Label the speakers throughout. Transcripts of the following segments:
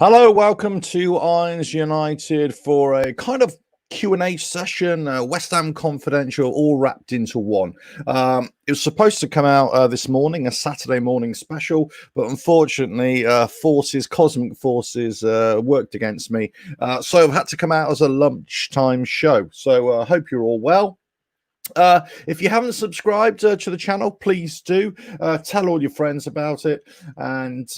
Speaker 1: Hello, welcome to Irons United for a kind of Q&A session, West Ham Confidential, all wrapped into one. It was supposed to come out this morning, a Saturday morning special, but unfortunately, cosmic forces, worked against me. So I've had to come out as a lunchtime show. So I hope you're all well. If you haven't subscribed to the channel, please do. Tell all your friends about it, and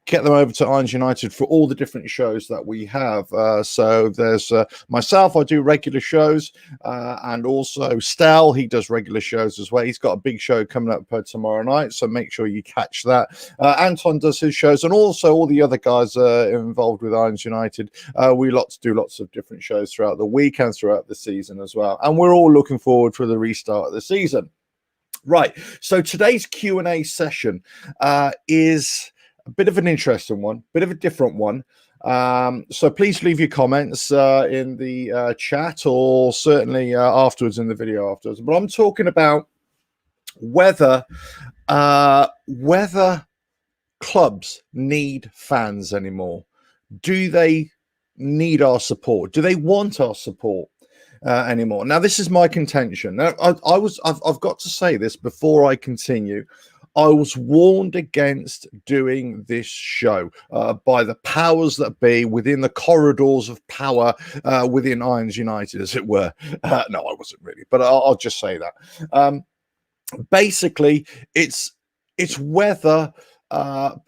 Speaker 1: get them over to Irons United for all the different shows that we have. So there's myself, I do regular shows, and also Stel, he does regular shows as well. He's got a big show coming up tomorrow night, so make sure you catch that. Anton does his shows, and also all the other guys involved with Irons United. We do lots of different shows throughout the week and throughout the season as well. And we're all looking forward for the restart of the season. Right, so today's Q&A session is a bit of an interesting one, bit of a different one. So please leave your comments in the chat, or certainly afterwards in the video afterwards. But I'm talking about whether clubs need fans anymore. Do they need our support? Do they want our support anymore? Now, this is my contention. Now, I've got to say this before I continue. I was warned against doing this show by the powers that be within the corridors of power within Irons United, as it were. No, I wasn't really, but I'll just say that. Basically, it's whether how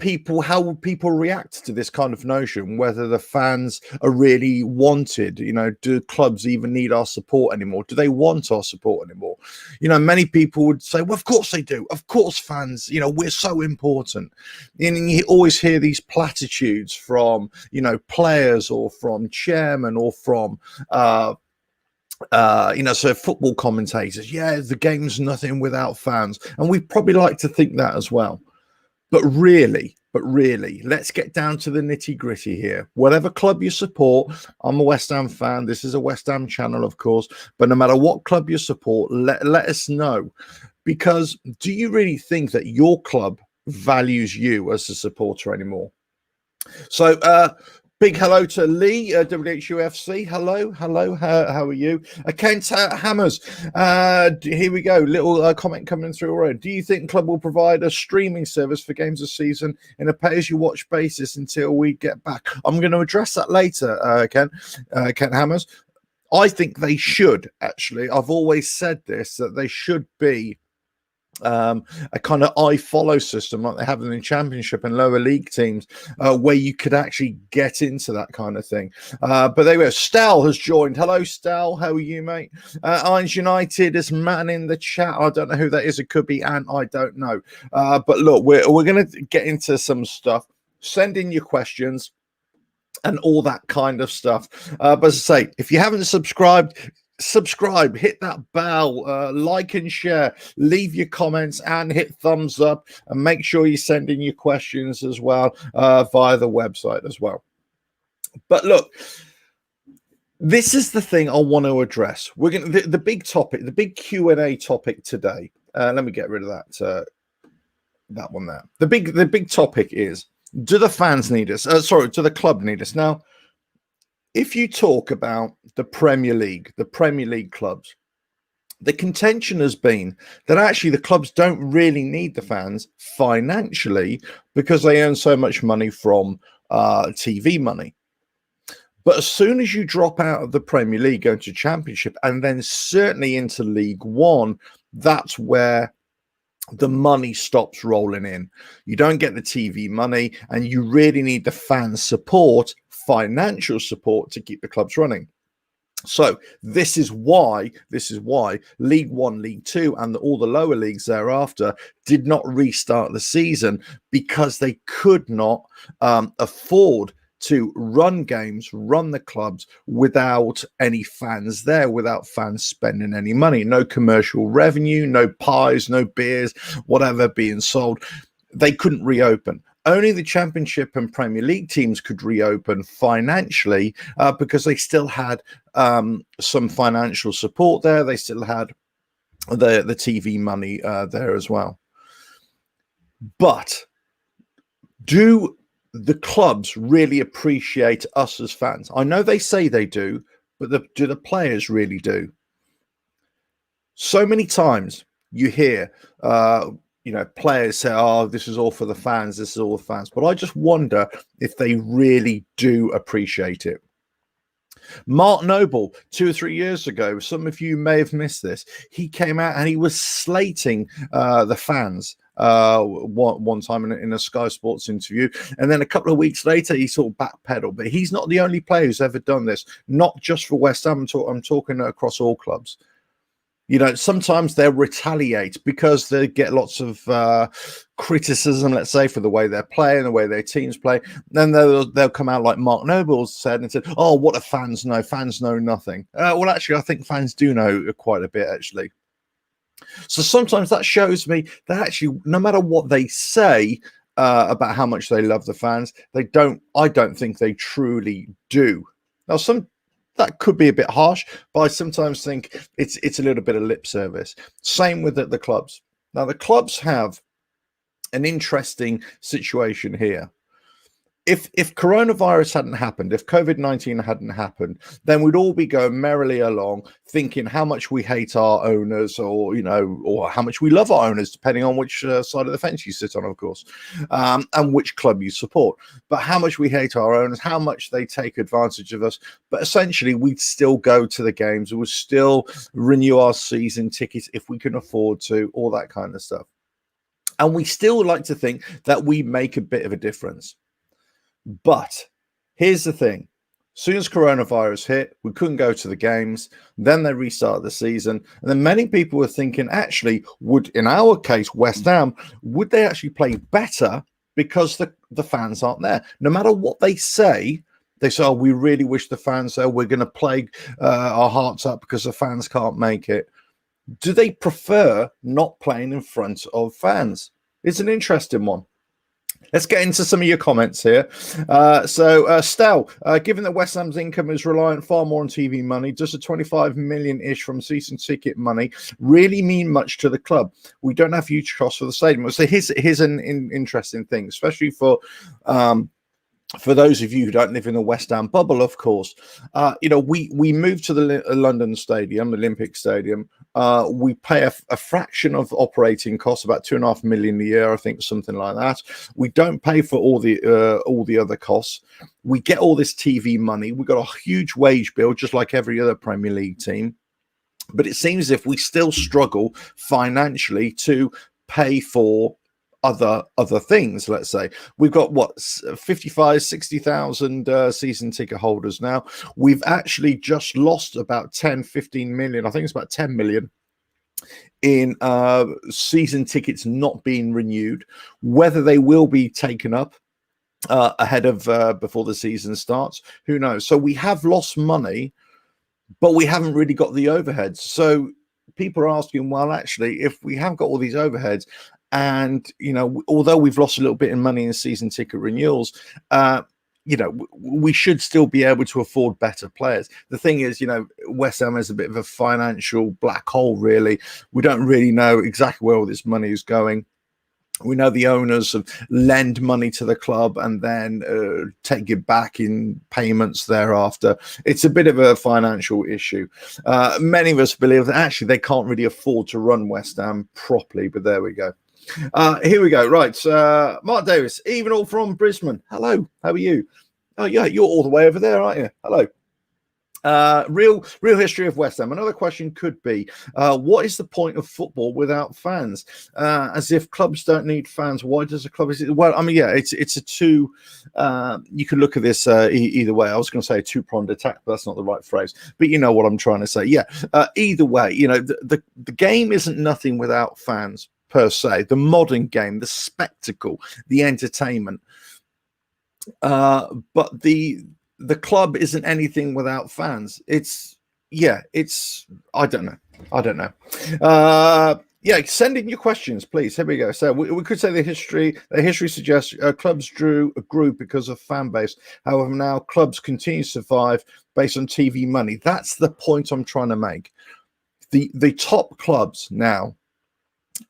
Speaker 1: people react to this kind of notion, whether the fans are really wanted. Do clubs even need our support anymore? Do they want our support anymore? Many people would say, well, of course they do. Of course, fans, we're so important. And you always hear these platitudes from, players or from chairmen or from, so football commentators. Yeah, the game's nothing without fans. And we probably like to think that as well. But really, let's get down to the nitty gritty here. Whatever club you support, I'm a West Ham fan. This is a West Ham channel, of course. But no matter what club you support, let us know. Because do you really think that your club values you as a supporter anymore? So, big hello to Lee, WHUFC. Hello. How are you? Kent Hammers. Here we go. Little comment coming through already. Do you think the club will provide a streaming service for games this season in a pay-as-you-watch basis until we get back? I'm going to address that later, Kent Hammers. I think they should, actually. I've always said this, that they should be a kind of follow system like they have in the Championship and lower league teams, where you could actually get into that kind of thing. But there we go. Stel has joined. Hello, Stel. How are you, mate? Irons United is man in the chat. I don't know who that is. It could be Ant. I don't know. But look, we're going to get into some stuff. Send in your questions and all that kind of stuff. But as I say, if you haven't subscribe, hit that bell, like and share, leave your comments and hit thumbs up, and make sure you send in your questions as well via the website as well. But look, this is the thing I want to address. We're going to the big topic, the big Q&A topic today. Let me get rid of that one there. The big topic is, do the fans need us? Do the club need us? Now, if you talk about the Premier League clubs, the contention has been that actually the clubs don't really need the fans financially because they earn so much money from TV money. But as soon as you drop out of the Premier League, go into Championship, and then certainly into League One, that's where the money stops rolling in. You don't get the TV money, and you really need the fan support, financial support, to keep the clubs running. So this is why League One, League Two, and all the lower leagues thereafter did not restart the season, because they could not afford to run games, run the clubs without any fans there, without fans spending any money. No commercial revenue, no pies, no beers, whatever being sold. They couldn't reopen. Only the Championship and Premier League teams could reopen financially because they still had some financial support there. They still had the TV money there as well. But do the clubs really appreciate us as fans. I know they say they do, but do the players really do? So many times you hear, players say, "Oh, this is all for the fans. This is all the fans." But I just wonder if they really do appreciate it. Mark Noble, 2 or 3 years ago, some of you may have missed this. He came out and he was slating the fans one time in a Sky Sports interview, and then a couple of weeks later he sort of backpedaled. But he's not the only player who's ever done this, not just for West Ham. I'm talking across all clubs. Sometimes they'll retaliate because they get lots of criticism, let's say, for the way they're playing, the way their teams play. Then they'll come out like Mark Noble said and said, "Oh, what do fans know? Fans know nothing." Well, actually, I think fans do know quite a bit, actually. So sometimes that shows me that actually, no matter what they say about how much they love the fans, I don't think they truly do. Now, that could be a bit harsh, but I sometimes think it's a little bit of lip service. Same with the clubs. Now, the clubs have an interesting situation here. If coronavirus hadn't happened, if COVID-19 hadn't happened, then we'd all be going merrily along thinking how much we hate our owners, or how much we love our owners, depending on which side of the fence you sit on, of course, and which club you support. But how much we hate our owners, how much they take advantage of us. But essentially, we'd still go to the games. We would still renew our season tickets if we can afford to, all that kind of stuff. And we still like to think that we make a bit of a difference. But here's the thing. As soon as coronavirus hit, we couldn't go to the games. Then they restarted the season. And then many people were thinking, actually, in our case, West Ham, would they actually play better because the fans aren't there? No matter what they say, "Oh, we really wish the fans there. We're going to play our hearts up because the fans can't make it." Do they prefer not playing in front of fans? It's an interesting one. Let's get into some of your comments here. Stel, given that West Ham's income is reliant far more on TV money, does the 25 million-ish from season ticket money really mean much to the club? We don't have huge costs for the stadium. So here's an interesting thing, especially for those of you who don't live in the West Ham bubble, of course. We moved to the London Stadium, Olympic Stadium. We pay a fraction of operating costs, about $2.5 million a year, I think, something like that. We don't pay for all the other costs. We get all this TV money. We've got a huge wage bill, just like every other Premier League team. But it seems as if we still struggle financially to pay for other things. Let's say we've got 60,000 season ticket holders now. We've actually just lost about 10-15 million, I think it's about 10 million, in season tickets not being renewed. Whether they will be taken up ahead of before the season starts, who knows? So we have lost money, but we haven't really got the overheads. So people are asking, well, actually, if we have got all these overheads, and although we've lost a little bit in money in season ticket renewals, we should still be able to afford better players. The thing is, West Ham is a bit of a financial black hole, really. We don't really know exactly where all this money is going. We know the owners lend money to the club and then take it back in payments thereafter. It's a bit of a financial issue. Many of us believe that actually they can't really afford to run West Ham properly, but there we go. Here we go. Right. Mark Davis, even all from Brisbane. Hello. How are you? Oh, yeah, you're all the way over there, aren't you? Hello. Real history of West Ham. Another question could be, what is the point of football without fans? As if clubs don't need fans. Why does a club? Well, I mean, yeah, it's a two. You can look at this either way. I was going to say a two-pronged attack, but that's not the right phrase. But you know what I'm trying to say. Yeah. Either way, the game isn't nothing without fans per se. The modern game, the spectacle, the entertainment. But the club isn't anything without fans. I don't know. Send in your questions, please. Here we go. So we could say the history suggests clubs grew because of fan base. However, now clubs continue to survive based on TV money. That's the point I'm trying to make. The top clubs now,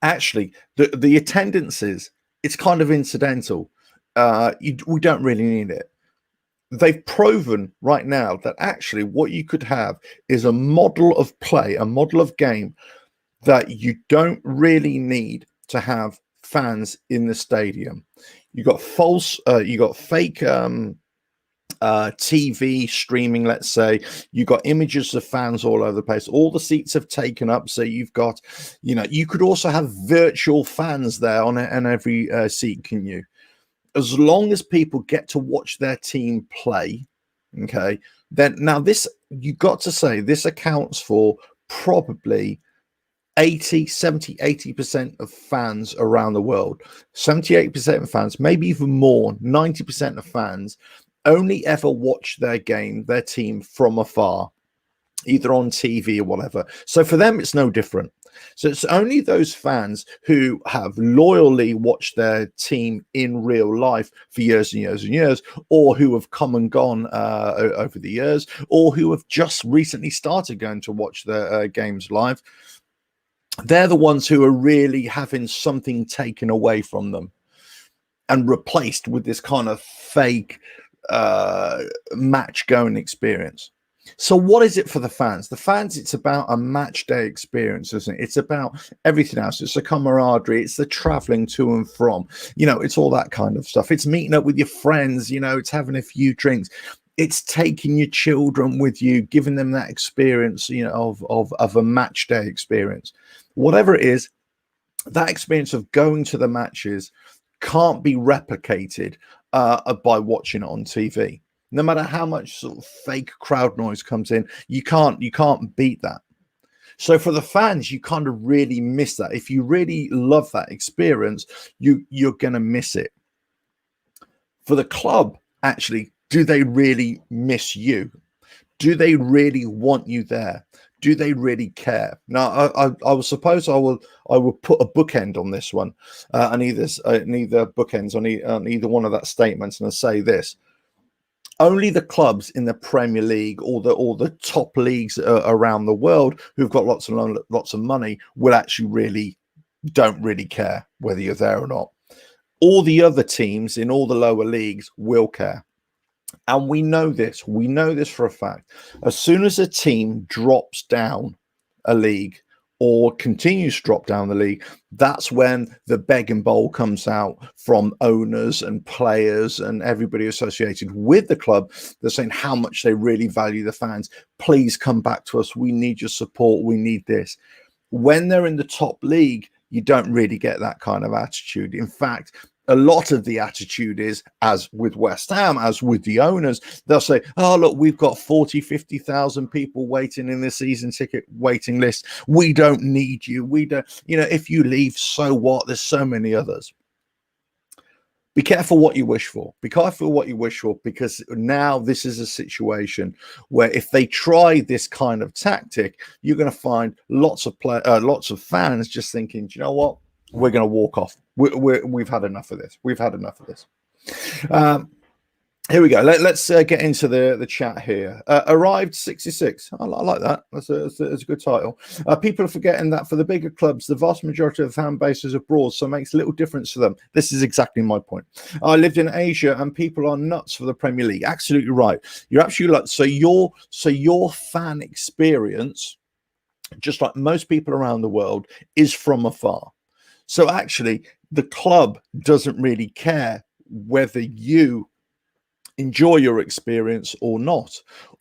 Speaker 1: actually, the attendances, it's kind of incidental. we don't really need it. They've proven right now that actually what you could have is a model of play, a model of game that you don't really need to have fans in the stadium. You got you got fake TV streaming, let's say. You got images of fans all over the place. All the seats have taken up, so you've got, you could also have virtual fans there on every seat, can you? As long as people get to watch their team play, okay, then now this, you got to say, this accounts for probably 80% of fans around the world. 78% of fans, maybe even more, 90% of fans only ever watch their team from afar, either on TV or whatever. So for them, it's no different. So it's only those fans who have loyally watched their team in real life for years and years and years, or who have come and gone over the years, or who have just recently started going to watch their games live. They're the ones who are really having something taken away from them and replaced with this kind of fake match going experience. So what is it for the fans? The fans, it's about a match day experience, isn't it? It's about everything else. It's the camaraderie. It's the traveling to and from. It's all that kind of stuff. It's meeting up with your friends. It's having a few drinks. It's taking your children with you, giving them that experience, of a match day experience. Whatever it is, that experience of going to the matches can't be replicated by watching it on TV. No matter how much sort of fake crowd noise comes in, you can't beat that. So for the fans, you kind of really miss that. If you really love that experience, you're going to miss it. For the club, actually, do they really miss you? Do they really want you there? Do they really care? Now, I suppose I will put a bookend on this one, and either bookends on either one of that statements, and I say this: only the clubs in the Premier League or the top leagues around the world who've got lots of money will actually don't really care whether you're there or not. All the other teams in all the lower leagues will care. And we know this for a fact. As soon as a team drops down a league or continues to drop down the league, that's when the begging bowl comes out from owners and players and everybody associated with the club. They're saying how much they really value the fans. Please come back to us. We need your support. We need this. When they're in the top league, you don't really get that kind of attitude. In fact, a lot of the attitude is, as with West Ham, as with the owners, they'll say, oh, look, we've got 40, 50,000 people waiting in the season ticket waiting list. We don't need you. We don't, if you leave, so what? There's so many others. Be careful what you wish for. Be careful what you wish for, because now this is a situation where if they try this kind of tactic, you're going to find lots of fans just thinking, do you know what? We're going to walk off. We've had enough of this. We've had enough of this. Here we go. Let's get into the chat here. Arrived 66. I like that. That's a good title. People are forgetting that for the bigger clubs, the vast majority of the fan base is abroad, so it makes little difference to them. This is exactly my point. I lived in Asia, and people are nuts for the Premier League. Absolutely right. You're absolutely right. So your fan experience, just like most people around the world, is from afar. So actually, the club doesn't really care whether you enjoy your experience or not.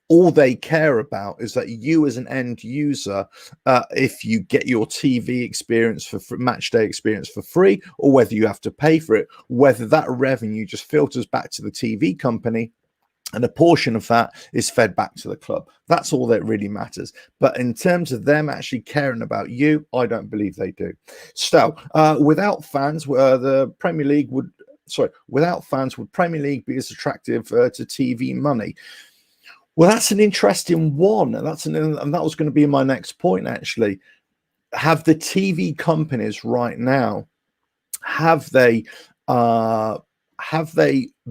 Speaker 1: All they care about is that you as an end user, if you get your TV experience for match day experience for free, or whether you have to pay for it, whether that revenue just filters back to the TV company and a portion of that is fed back to the club. That's all that really matters. But in terms of them actually caring about you, I don't believe they do. So without fans, the Premier League would, without fans, would Premier League be as attractive to TV money? Well, that's an interesting one. And that was going to be my next point, actually. Have the TV companies right now, have they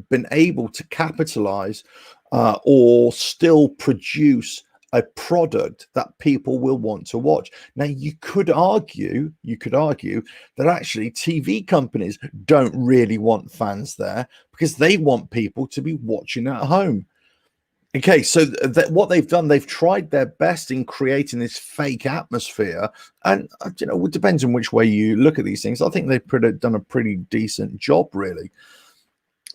Speaker 1: been able to capitalize or still produce a product that people will want to watch. Now, you could argue that actually TV companies don't really want fans there because they want people to be watching at home. Okay, so what they've done, they've tried their best in creating this fake atmosphere, and it depends on which way you look at these things. I think they've done a pretty decent job, really.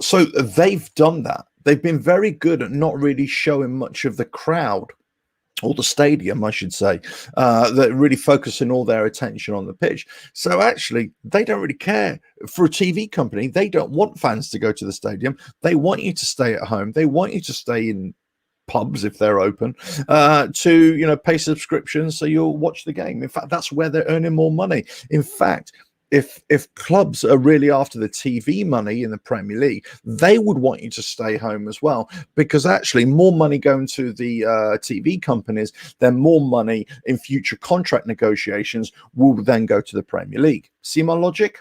Speaker 1: So they've done that. They've been very good at not really showing much of the crowd, or the stadium, I should say, that really focusing all their attention on the pitch. So actually, they don't really care. For a TV company, they don't want fans to go to the stadium. They want you to stay at home. They want you to stay in pubs if they're open, to pay subscriptions so you'll watch the game. In fact, that's where they're earning more money. In fact, if clubs are really after the TV money in the Premier League, they would want you to stay home as well, because actually more money going to the TV companies, then more money in future contract negotiations will then go to the Premier League. See my logic?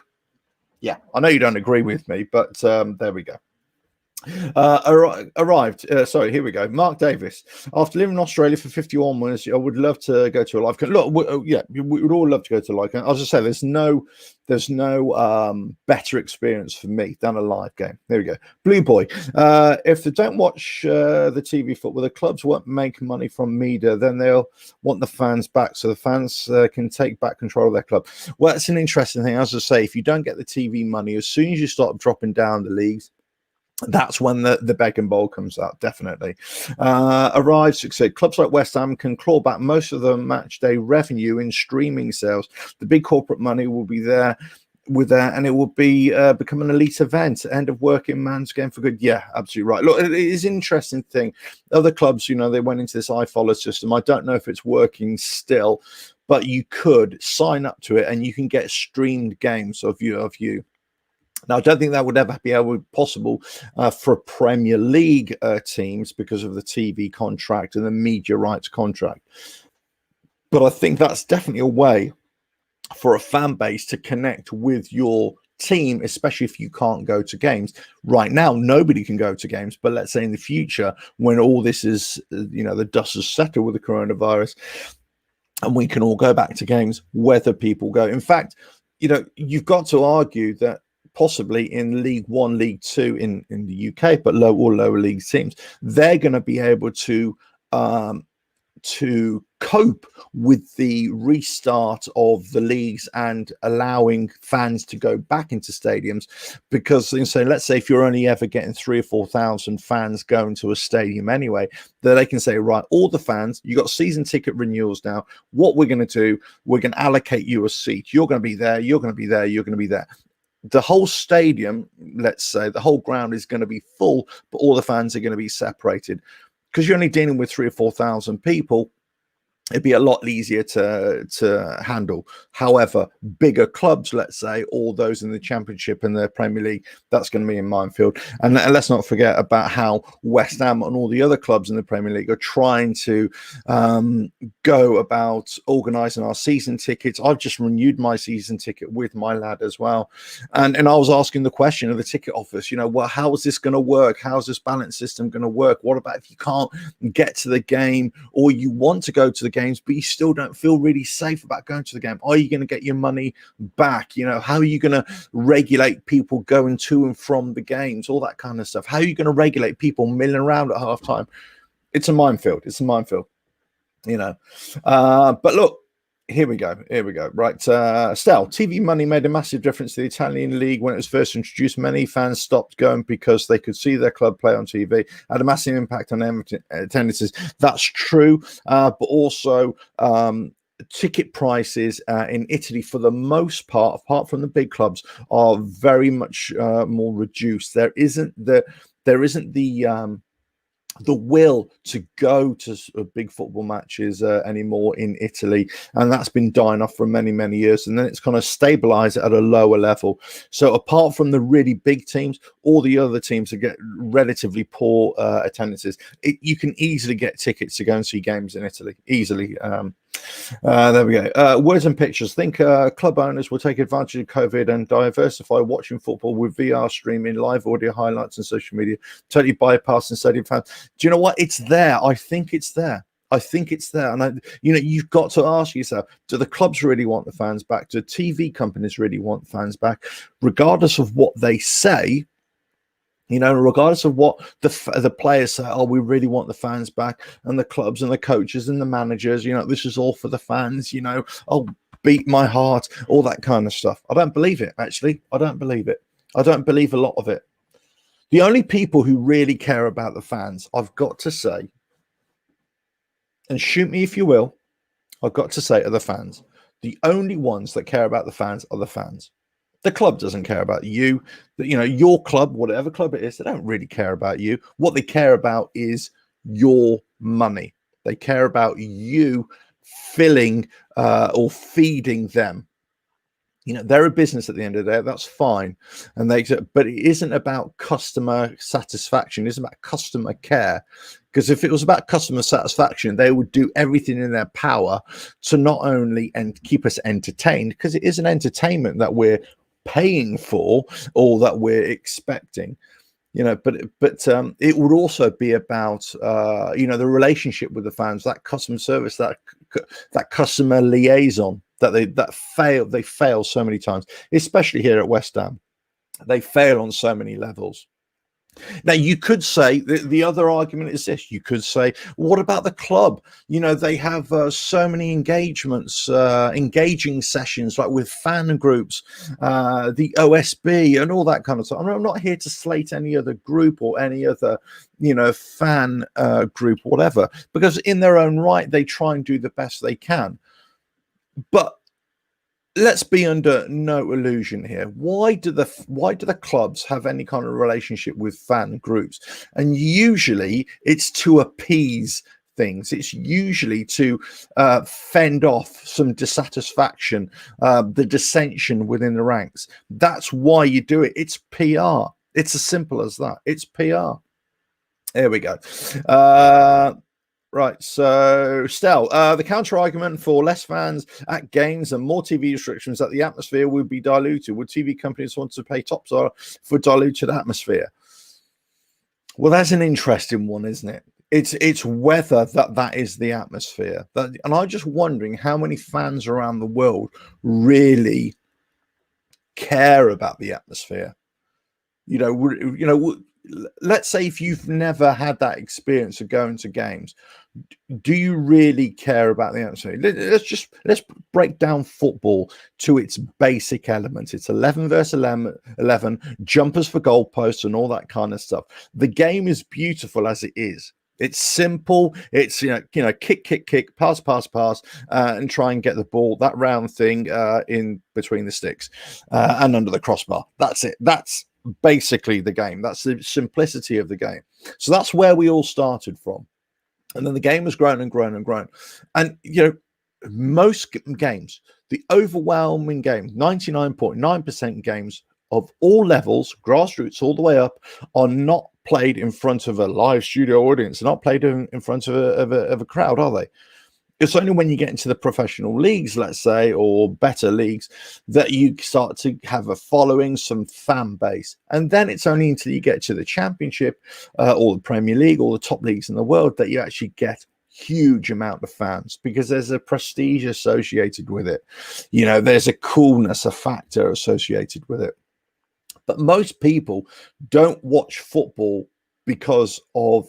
Speaker 1: Yeah, I know you don't agree with me, but there we go. Arrived. Sorry, here we go. Mark Davis. After living in Australia for 51 months, I would love to go to a live. Look, we would all love to go to a live. I was just saying, there's no better experience for me than a live game. There we go. Blue Boy. If they don't watch the TV football, the clubs won't make money from media. Then they'll want the fans back, so the fans can take back control of their club. Well, that's an interesting thing. As I say, if you don't get the TV money, as soon as you start dropping down the leagues, that's when the begging bowl comes out, definitely. Arrives succeed. Clubs like West Ham can claw back most of the match day revenue in streaming sales. The big corporate money will be there and it will be become an elite event. End of working man's game for good. Yeah, absolutely right. Look, it is an interesting thing. Other clubs, they went into this iFollow system. I don't know if it's working still, but you could sign up to it and you can get streamed games of you. Now, I don't think that would ever be possible for Premier League teams because of the TV contract and the media rights contract. But I think that's definitely a way for a fan base to connect with your team, especially if you can't go to games. Right now, nobody can go to games, but let's say in the future, when all this is, the dust has settled with the coronavirus, and we can all go back to games, whether people go. In fact, you've got to argue that possibly in League One, League Two in the UK, but lower league teams, they're going to be able to cope with the restart of the leagues and allowing fans to go back into stadiums, because let's say if you're only ever getting 3,000 or 4,000 fans going to a stadium anyway, that they can say, right, all the fans, you got season ticket renewals now. What we're going to do, we're going to allocate you a seat. You're going to be there. You're going to be there. You're going to be there. The whole stadium, let's say, the whole ground is going to be full, but all the fans are going to be separated. Because you're only dealing with 3,000 or 4,000 people, it'd be a lot easier to handle. However, bigger clubs, let's say, all those in the Championship and the Premier League, that's going to be in minefield. And let's not forget about how West Ham and all the other clubs in the Premier League are trying to go about organising our season tickets. I've just renewed my season ticket with my lad as well. And I was asking the question of the ticket office, well, how is this going to work? How's this balance system going to work? What about if you can't get to the game, or you want to go to the games, but you still don't feel really safe about going to the game? Are you going to get your money back? How are you going to regulate people going to and from the games? All that kind of stuff. How are you going to regulate people milling around at halftime? It's a minefield. But look, here we go. Right. Stel, TV money made a massive difference to the Italian league when it was first introduced. Many fans stopped going because they could see their club play on TV. Had a massive impact on attendances. That's true. But also, ticket prices in Italy, for the most part, apart from the big clubs, are very much more reduced. There isn't the will to go to big football matches anymore in Italy, and that's been dying off for many years, and then it's kind of stabilized at a lower level. So apart from the really big teams, all the other teams that get relatively poor attendances, you can easily get tickets to go and see games in Italy easily. There we go. Words and pictures. Think club owners will take advantage of COVID and diversify watching football with VR streaming, live audio highlights, and social media, totally bypassing stadium fans. Do you know what? It's there. I think it's there. I think it's there. And you've got to ask yourself, do the clubs really want the fans back? Do TV companies really want fans back? Regardless of what they say, regardless of what the players say, oh, we really want the fans back, and the clubs and the coaches and the managers, this is all for the fans, oh, beat my heart, all that kind of stuff. I don't believe it, actually. I don't believe it. I don't believe a lot of it. The only people who really care about the fans, I've got to say, and shoot me if you will, I've got to say, are the fans. The only ones that care about the fans are the fans. The club doesn't care about you. Your club, whatever club it is, they don't really care about you. What they care about is your money. They care about you filling or feeding them. They're a business at the end of the day. That's fine, but it isn't about customer satisfaction. It isn't about customer care. Because if it was about customer satisfaction, they would do everything in their power to not only keep us entertained, because it is an entertainment that we're paying for or that we're expecting, but it would also be about the relationship with the fans, that customer service, that customer liaison they fail so many times, especially here at West Ham. They fail on so many levels. Now, you could say the other argument is this. You could say, what about the club? They have so many engaging sessions, like with fan groups, the OSB and all that kind of stuff. I'm not here to slate any other group or any other, fan group, whatever, because in their own right, they try and do the best they can. But let's be under no illusion here. Why do the clubs have any kind of relationship with fan groups? And usually it's to appease things. It's usually to fend off some dissatisfaction, the dissension within the ranks. That's why you do it. It's PR. It's as simple as that. It's PR. There we go. Right, so Stel, the counter argument for less fans at games and more TV restrictions that the atmosphere would be diluted. Would TV companies want to pay top dollar for diluted atmosphere? Well, that's an interesting one, isn't it? It's whether that is the atmosphere. And I'm just wondering how many fans around the world really care about the atmosphere. Let's say if you've never had that experience of going to games, do you really care about the atmosphere? Let's break down football to its basic elements. It's 11 versus 11, jumpers for goalposts and all that kind of stuff. The game is beautiful as it is. It's simple. It's kick, pass, and try and get the ball, that round thing, in between the sticks and under the crossbar. That's it. That's basically the game. That's the simplicity of the game. So that's where we all started from, and then the game has grown and grown and grown. And most games, the overwhelming game, 99.9% games of all levels, grassroots all the way up, are not played in front of a live studio audience. They're not played in front of a crowd, are they? It's only when you get into the professional leagues, let's say, or better leagues, that you start to have a following, some fan base. And then it's only until you get to the Championship or the Premier League or the top leagues in the world that you actually get huge amount of fans, because there's a prestige associated with it. There's a coolness, a factor associated with it. But most people don't watch football because of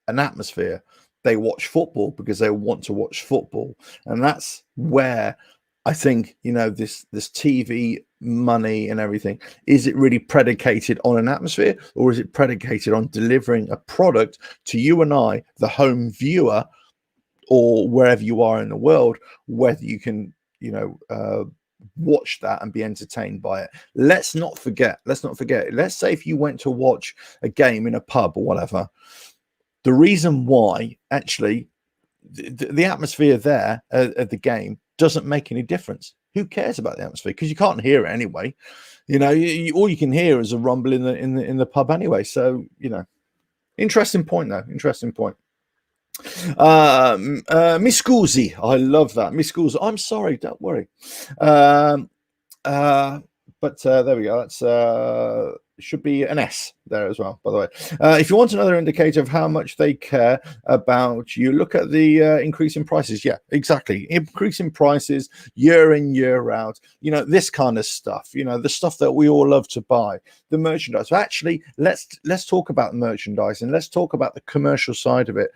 Speaker 1: an atmosphere. They watch football because they want to watch football. And that's where I think, this TV money and everything, is it really predicated on an atmosphere, or is it predicated on delivering a product to you and I, the home viewer, or wherever you are in the world, whether you can, watch that and be entertained by it. Let's not forget. Let's say if you went to watch a game in a pub or whatever, the reason why actually the atmosphere there at the game doesn't make any difference. Who cares about the atmosphere? Because you can't hear it anyway. All you can hear is a rumble in the pub anyway. So interesting point though. Interesting point. Mi scusi, I love that. Mi scusi, I'm sorry, don't worry. But there we go. That's should be an S there as well, by the way. If you want another indicator of how much they care about you, look at the increase in prices. Yeah, exactly. Increasing prices year in, year out. This kind of stuff, the stuff that we all love to buy, the merchandise. So actually, let's talk about merchandise and let's talk about the commercial side of it.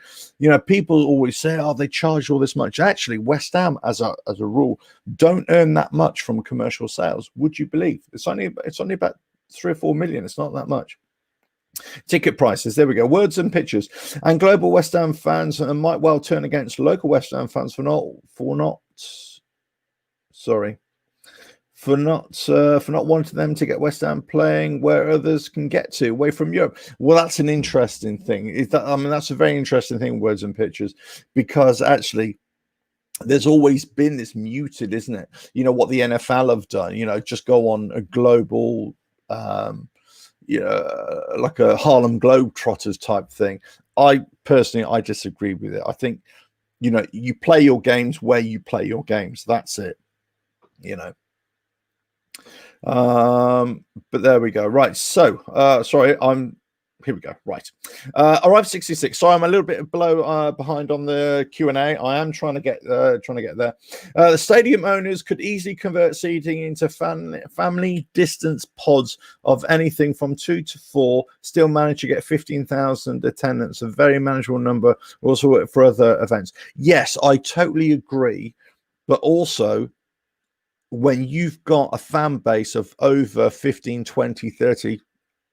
Speaker 1: People always say, oh, they charge all this much. Actually, West Ham, as a rule, don't earn that much from commercial sales. Would you believe? It's only about 3 or 4 million. It's not that much. Ticket prices, there we go. Words and pictures. And global West Ham fans might well turn against local West Ham fans for not wanting them to get West Ham playing where others can get to, away from Europe. Well, that's an interesting thing. That's a very interesting thing, words and pictures, because actually there's always been this muted, isn't it? What the NFL have done, just go on a global like a Harlem Globetrotters type thing. I disagree with it. I think, you play your games where you play your games. That's it, but there we go. Right. So, here we go. Right. Arrive 66. Sorry, I'm a little bit behind on the Q&A. I am trying to get there. The stadium owners could easily convert seating into family distance pods of anything from 2 to 4. Still manage to get 15,000 attendance, a very manageable number. Also for other events. Yes, I totally agree. But also, when you've got a fan base of over 15, 20, 30,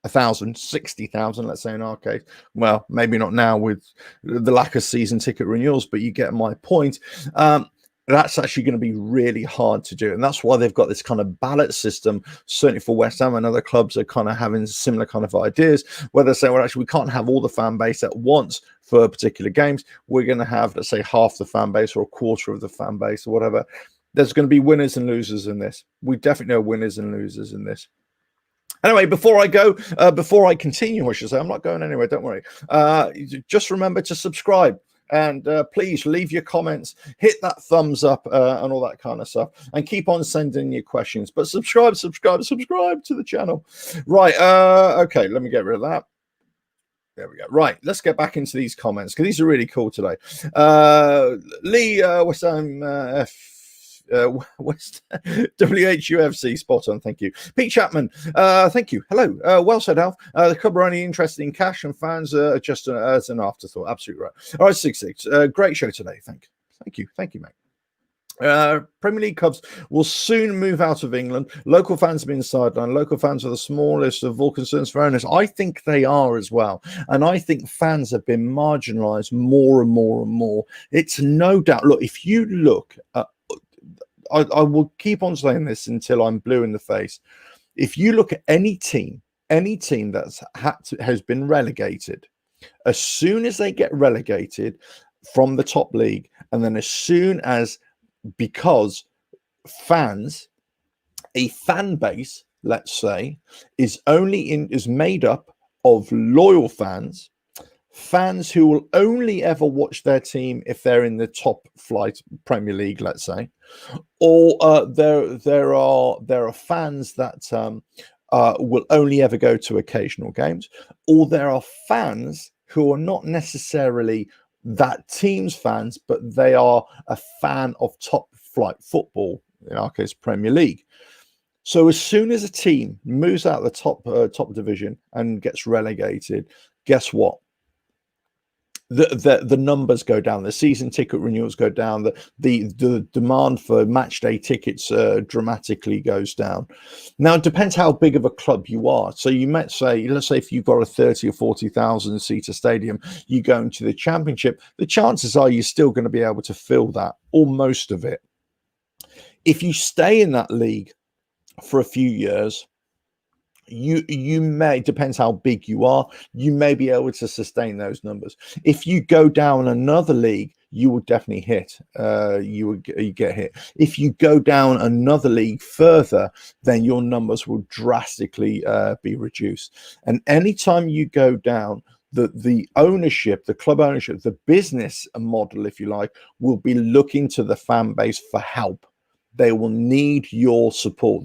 Speaker 1: 1,000, 60,000, let's say in our case. Well, maybe not now with the lack of season ticket renewals, but you get my point. That's actually going to be really hard to do. And that's why they've got this kind of ballot system, certainly for West Ham, and other clubs are kind of having similar kind of ideas, where they say, well, actually, we can't have all the fan base at once for particular games. We're going to have, let's say, half the fan base or a quarter of the fan base or whatever. There's going to be winners and losers in this. We definitely know winners and losers in this. Anyway, before I continue, I should say, I'm not going anywhere, don't worry. Just remember to subscribe and please leave your comments, hit that thumbs up and all that kind of stuff, and keep on sending your questions. But subscribe to the channel. Right, okay, let me get rid of that. There we go. Right, let's get back into these comments because these are really cool today. Lee West Ham West WHUFC, spot on, thank you. Pete Chapman, thank you. Hello, well said, Alf. The club are only interested in cash, and fans are just as an afterthought. Absolutely right. All right, 66. Great show today. Thank you, mate. Premier League clubs will soon move out of England. Local fans have been sidelined. Local fans are the smallest of all concerns for owners. I think they are as well. And I think fans have been marginalised more and more and more. It's no doubt. Look, if you look at, I will keep on saying this until I'm blue in the face. If you look at any team that's has been relegated, as soon as they get relegated from the top league, and then as soon as, because a fan base, let's say, is made up of loyal fans who will only ever watch their team if they're in the top flight Premier League, let's say, or there are fans that will only ever go to occasional games, or there are fans who are not necessarily that team's fans, but they are a fan of top flight football, in our case Premier League. So as soon as a team moves out of the top division and gets relegated, guess what? The numbers go down, the season ticket renewals go down, the demand for match day tickets dramatically goes down. Now it depends how big of a club you are. So you might say, let's say if you've got a 30 or 40,000 seater stadium, you go into the Championship, the chances are you're still going to be able to fill that, or most of it. If you stay in that league for a few years, you may, depends how big you are, you may be able to sustain those numbers. If you go down another league, you will definitely hit. You get hit. If you go down another league further, then your numbers will drastically be reduced. And anytime you go down, the ownership, the club ownership, the business model, if you like, will be looking to the fan base for help. They will need your support.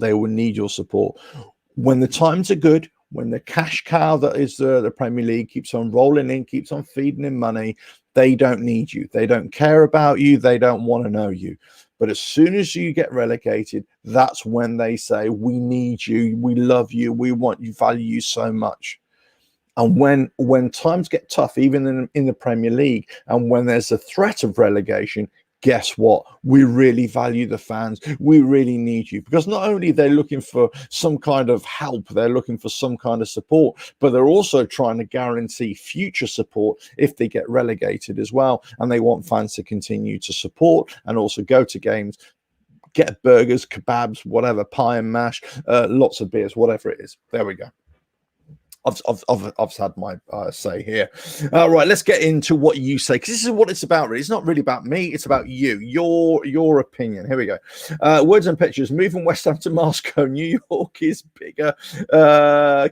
Speaker 1: When the times are good, when the cash cow that is the Premier League keeps on rolling in, keeps on feeding in money, they don't need you. They don't care about you. They don't want to know you. But as soon as you get relegated, that's when they say, we need you, we love you, we want you, value you so much. And when times get tough, even in the Premier League, and when there's a threat of relegation, guess what? We really value the fans. We really need you. Because not only they're looking for some kind of help, they're looking for some kind of support, but they're also trying to guarantee future support if they get relegated as well. And they want fans to continue to support and also go to games, get burgers, kebabs, whatever, pie and mash, lots of beers, whatever it is. There we go. I've had my say here. Right, let's get into what you say, because this is what it's about. Really, it's not really about me. It's about you, your opinion. Here we go. Words and pictures. Moving West Ham to Moscow. New York is bigger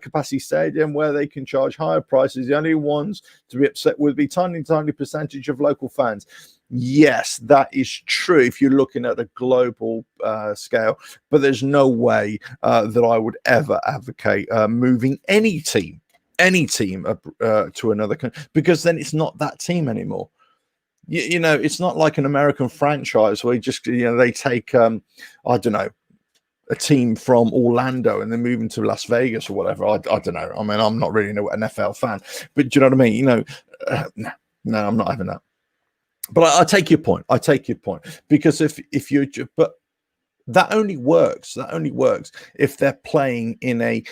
Speaker 1: capacity stadium where they can charge higher prices. The only ones to be upset would be tiny percentage of local fans. Yes, that is true if you're looking at a global scale, but there's no way that I would ever advocate moving any team to another country, because then it's not that team anymore. You know, it's not like an American franchise where they take I don't know, a team from Orlando and then move into Las Vegas or whatever. I don't know. I mean, I'm not really an NFL fan, but do you know what I mean? You know, no, I'm not having that. But I take your point. I take your point, because if you're, but that only works. That only works if they're playing in a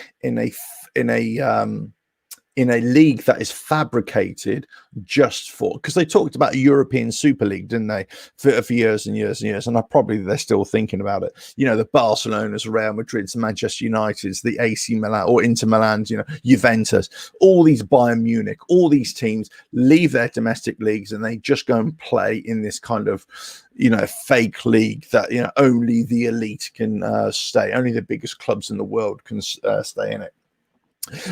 Speaker 1: league that is fabricated just for, because they talked about a European Super League, didn't they, for years and years and years, and they're still thinking about it. You know, the Barcelonas, Real Madrids, Manchester Uniteds, the AC Milan or Inter Milan, you know, Juventus, all these, Bayern Munich, all these teams leave their domestic leagues and they just go and play in this kind of, you know, fake league that, you know, only the elite can stay, only the biggest clubs in the world can stay in it.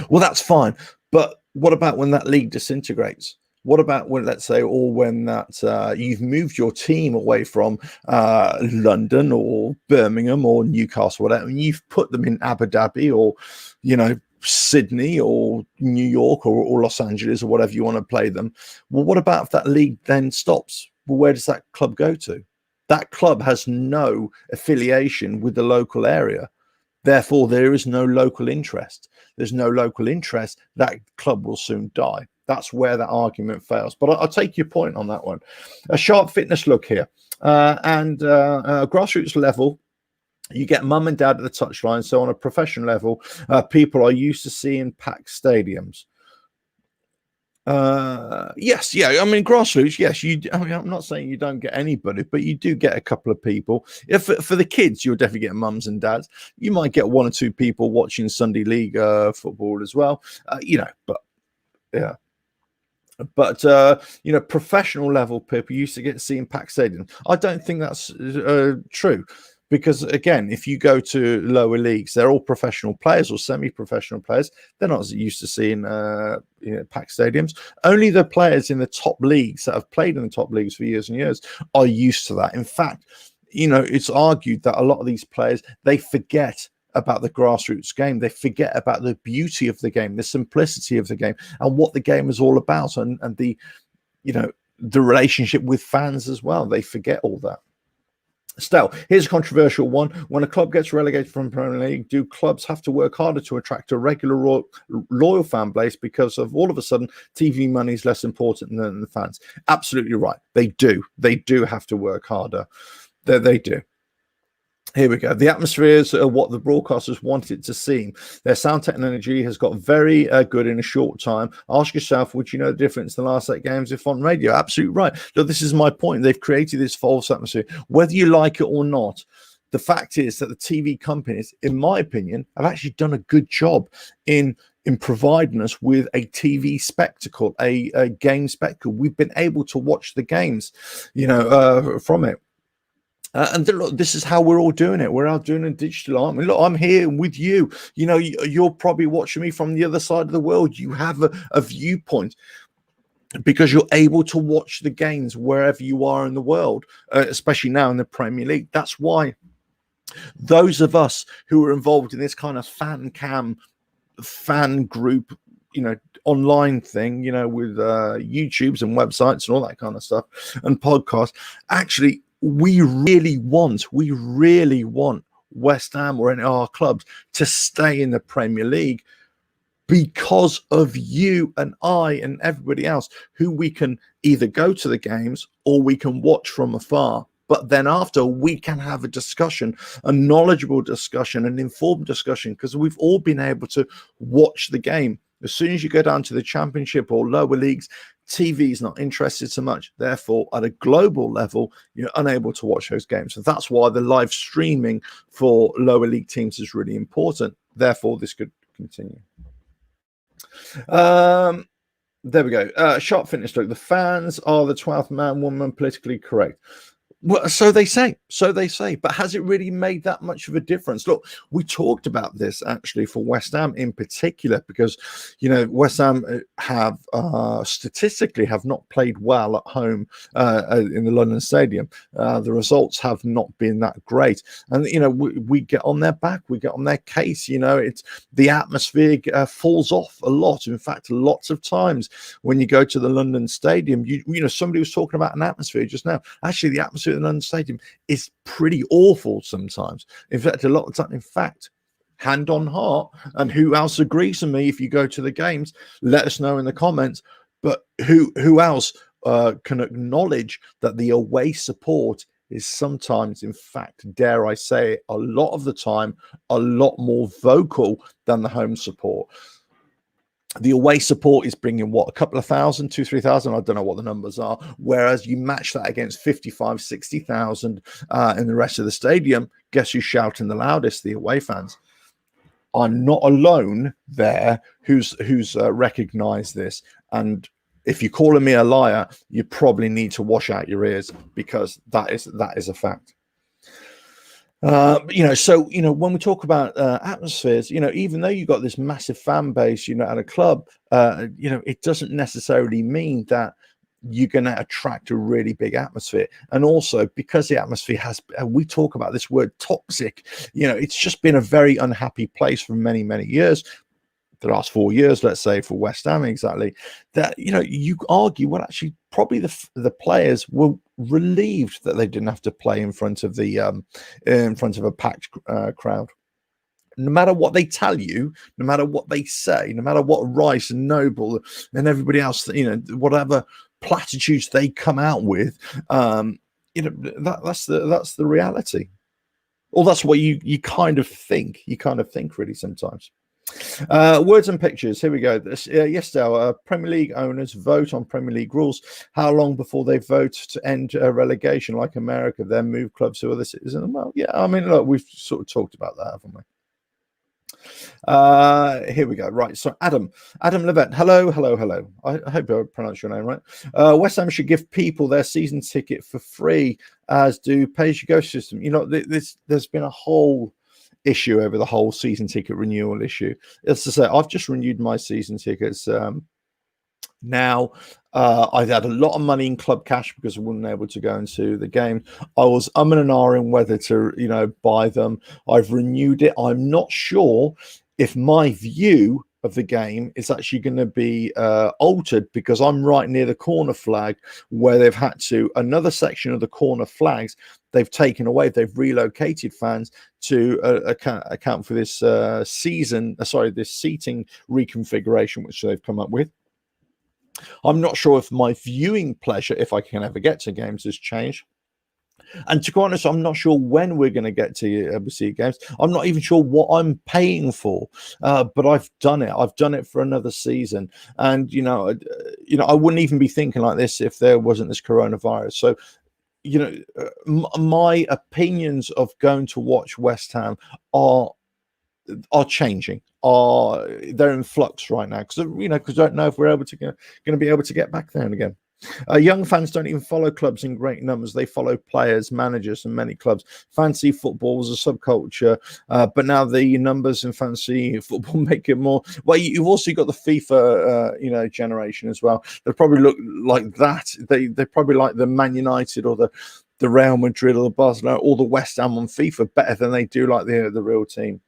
Speaker 1: Well, that's fine. But what about when that league disintegrates? What about when, let's say, or when that you've moved your team away from London or Birmingham or Newcastle, whatever, and you've put them in Abu Dhabi or, you know, Sydney or New York or Los Angeles or whatever you want to play them? Well, what about if that league then stops? Well, where does that club go to? That club has no affiliation with the local area. Therefore, there is no local interest. There's no local interest. That club will soon die. That's where that argument fails. But I'll take your point on that one. A sharp fitness look here. And grassroots level, you get mum and dad at the touchline. So on a professional level, people are used to seeing packed stadiums. Yes, yeah, I mean, grassroots, yes, I mean, I'm not saying you don't get anybody, but you do get a couple of people. If for the kids, you'll definitely get mums and dads. You might get one or two people watching Sunday League football as well, you know, but yeah. But you know, professional level people used to get seeing packed stadiums. I don't think that's true. Because again, if you go to lower leagues, they're all professional players or semi-professional players. They're not used to seeing you know, packed stadiums. Only the players in the top leagues that have played in the top leagues for years and years are used to that. In fact, you know, it's argued that a lot of these players, they forget about the grassroots game. They forget about the beauty of the game, the simplicity of the game, and what the game is all about, and the, you know, the relationship with fans as well. They forget all that. Still, here's a controversial one. When a club gets relegated from Premier League, do clubs have to work harder to attract a regular loyal fan base because of all of a sudden TV money is less important than the fans? Absolutely right. They do. They do have to work harder. They do. Here we go. The atmospheres are what the broadcasters wanted it to seem. Their sound technology has got very good in a short time. Ask yourself, would you know the difference in the last 8 games if on radio? Absolutely right. Look, this is my point. They've created this false atmosphere. Whether you like it or not, the fact is that the TV companies, in my opinion, have actually done a good job in providing us with a TV spectacle, a game spectacle. We've been able to watch the games, you know, from it. And look, this is how we're all doing it. We're all doing it digital, aren't we? Look, I'm here with you. You know, you're probably watching me from the other side of the world. You have a viewpoint because you're able to watch the games wherever you are in the world, especially now in the Premier League. That's why those of us who are involved in this kind of fan cam fan group, online thing, with YouTubes and websites and all that kind of stuff and podcasts. Actually, we really want West Ham or any of our clubs to stay in the Premier League because of you and I and everybody else who we can either go to the games or we can watch from afar. But then after, we can have a discussion, a knowledgeable discussion, an informed discussion, because we've all been able to watch the game. As soon as you go down to the Championship or lower leagues, TV is not interested so much. Therefore, at a global level, you're unable to watch those games. So that's why the live streaming for lower league teams is really important. Therefore, this could continue. There we go. Sharp Fitness Look. The fans are the 12th man, woman, politically correct. Well, so they say, but has it really made that much of a difference? Look, we talked about this actually for West Ham in particular, because, West Ham have statistically have not played well at home in the London Stadium. The results have not been that great. And, we get on their back, we get on their case, it's the atmosphere falls off a lot. In fact, lots of times when you go to the London Stadium, somebody was talking about an atmosphere just now. Actually, the atmosphere in London Stadium is pretty awful sometimes. In fact, a lot of time, hand on heart, and who else agrees with me? If you go to the games, let us know in the comments. But who else can acknowledge that the away support is sometimes, in fact, dare I say, a lot of the time, a lot more vocal than the home support? The away support is bringing a couple of thousand, 2,000-3,000. I don't know what the numbers are. Whereas you match that against 55, 60,000 in the rest of the stadium. Guess who's shouting the loudest? The away fans. I'm not alone there who's recognized this. And if you're calling me a liar, you probably need to wash out your ears, because that is a fact. So when we talk about atmospheres, even though you've got this massive fan base, at a club, it doesn't necessarily mean that you're going to attract a really big atmosphere. And also, because the atmosphere we talk about this word toxic, it's just been a very unhappy place for many, many years. The last 4 years, let's say, for West Ham, exactly, that you argue, well, actually probably the players were relieved that they didn't have to play in front of a packed crowd. No matter what they tell you, no matter what they say, no matter what Rice and Noble and everybody else, whatever platitudes they come out with, that's the reality. Or that's what you kind of think. You kind of think, really, sometimes. Words and pictures. Here we go. Yesterday, Premier League owners vote on Premier League rules. How long before they vote to end relegation, like America, then move clubs to other cities? Well, yeah, I mean, look, we've sort of talked about that, haven't we? Here we go. Right. So Adam Levette. Hello. I hope I pronounced your name right. West Ham should give people their season ticket for free, as do pay-as-you-go system. There's been a whole issue over the whole season ticket renewal issue. As I say, I've just renewed my season tickets. Now, I've had a lot of money in club cash because I wasn't able to go into the game. I was and ahhing whether to, buy them. I've renewed it. I'm not sure if my view of the game is actually going to be altered, because I'm right near the corner flag, where they've had to, another section of the corner flags, they've taken away. They've relocated fans to account for this this seating reconfiguration, which they've come up with. I'm not sure if my viewing pleasure, if I can ever get to games, has changed. And to be honest, I'm not sure when we're going to get to see games. I'm not even sure what I'm paying for, but I've done it. I've done it for another season, and I wouldn't even be thinking like this if there wasn't this coronavirus. So, my opinions of going to watch West Ham are changing. They're in flux right now, because I don't know if we're going to be able to get back there again. Young fans don't even follow clubs in great numbers. They follow players, managers, and many clubs. Fantasy football was a subculture, but now the numbers in fantasy football make it more. Well, you've also got the FIFA, generation as well. They probably look like that. They probably like the Man United or the Real Madrid or the Barcelona or the West Ham on FIFA better than they do like the real team.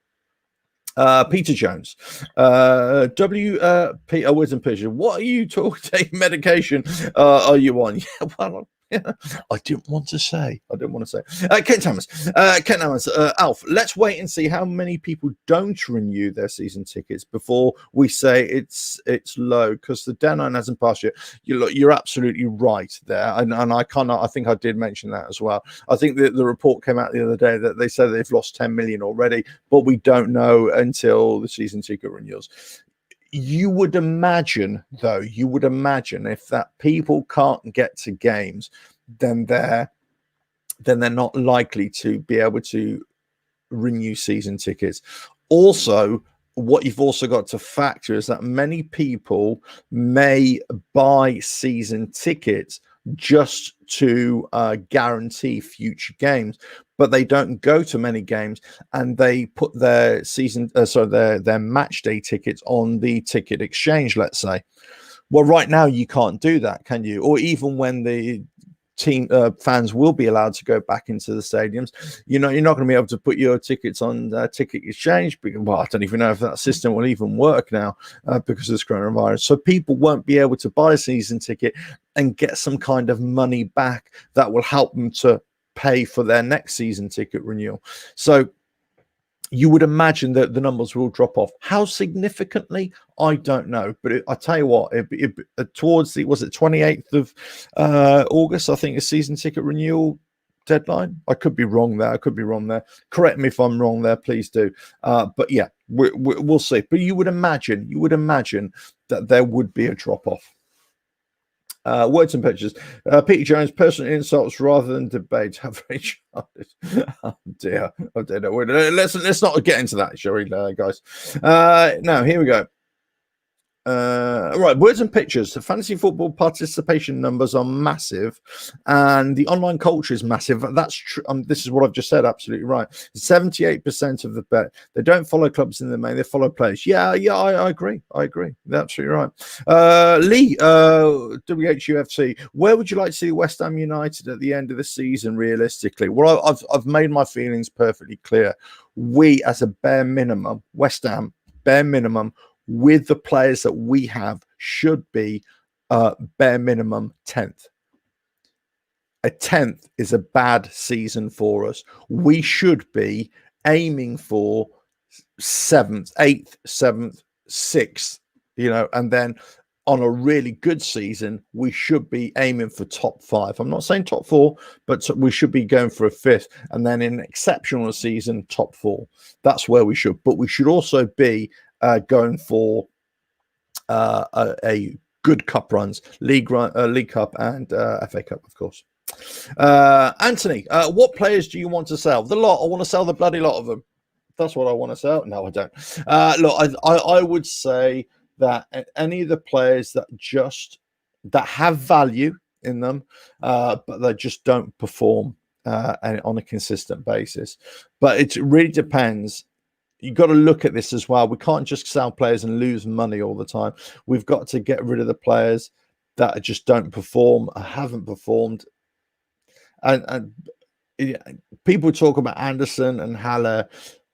Speaker 1: Peter Jones, Peter Words and Pictures. What are you taking medication? Are you on? Yeah, well, yeah, I didn't want to say. Kent Hammers, Alf. Let's wait and see how many people don't renew their season tickets before we say it's low, because the deadline hasn't passed yet. You're absolutely right there, and I cannot. I think I did mention that as well. I think that the report came out the other day that they said they've lost 10 million already, but we don't know until the season ticket renewals. You would imagine if that people can't get to games, then they're not likely to be able to renew season tickets. Also, what you've also got to factor is that many people may buy season tickets just to guarantee future games, but they don't go to many games, and they put their their match day tickets on the ticket exchange, let's say. Well, right now you can't do that, can you? Or even when the team fans will be allowed to go back into the stadiums, you're not going to be able to put your tickets on ticket exchange, because, well, I don't even know if that system will even work now because of this coronavirus. So people won't be able to buy a season ticket and get some kind of money back that will help them to pay for their next season ticket renewal. So you would imagine that the numbers will drop off. How significantly, I don't know. But I tell you what, towards the 28th of August, I think, a season ticket renewal deadline. I could be wrong there. Correct me if I'm wrong there, please do. But yeah, we'll see. But you would imagine that there would be a drop off. Words and Pictures. Peter Jones, personal insults rather than debate. How very childish. Oh dear. Let's not get into that, shall we, guys? Now, here we go. Right, Words and Pictures. The fantasy football participation numbers are massive, and the online culture is massive. That's true. This is what I've just said. Absolutely right. 78% of the bet. They don't follow clubs in the main. They follow players. Yeah. I agree. That's absolutely right. Lee, WHUFC. Where would you like to see West Ham United at the end of the season? Realistically, well, I've made my feelings perfectly clear. We, as a bare minimum, West Ham, bare minimum, with the players that we have, should be bare minimum 10th. A 10th is a bad season for us. We should be aiming for 7th, 8th, 7th, 6th, and then on a really good season, we should be aiming for top 5. I'm not saying top 4, but we should be going for a 5th. And then in an exceptional season, top 4. That's where we should. But we should also be going for a good cup runs, League Cup and FA Cup, of course. Anthony, what players do you want to sell? The lot. I want to sell the bloody lot of them. That's what I want to sell. No, I don't. Look, I would say that any of the players that have value in them, but they just don't perform on a consistent basis. But it really depends. You've got to look at this as well. We can't just sell players and lose money all the time. We've got to get rid of the players that just don't perform, haven't performed. And people talk about Anderson and Haller,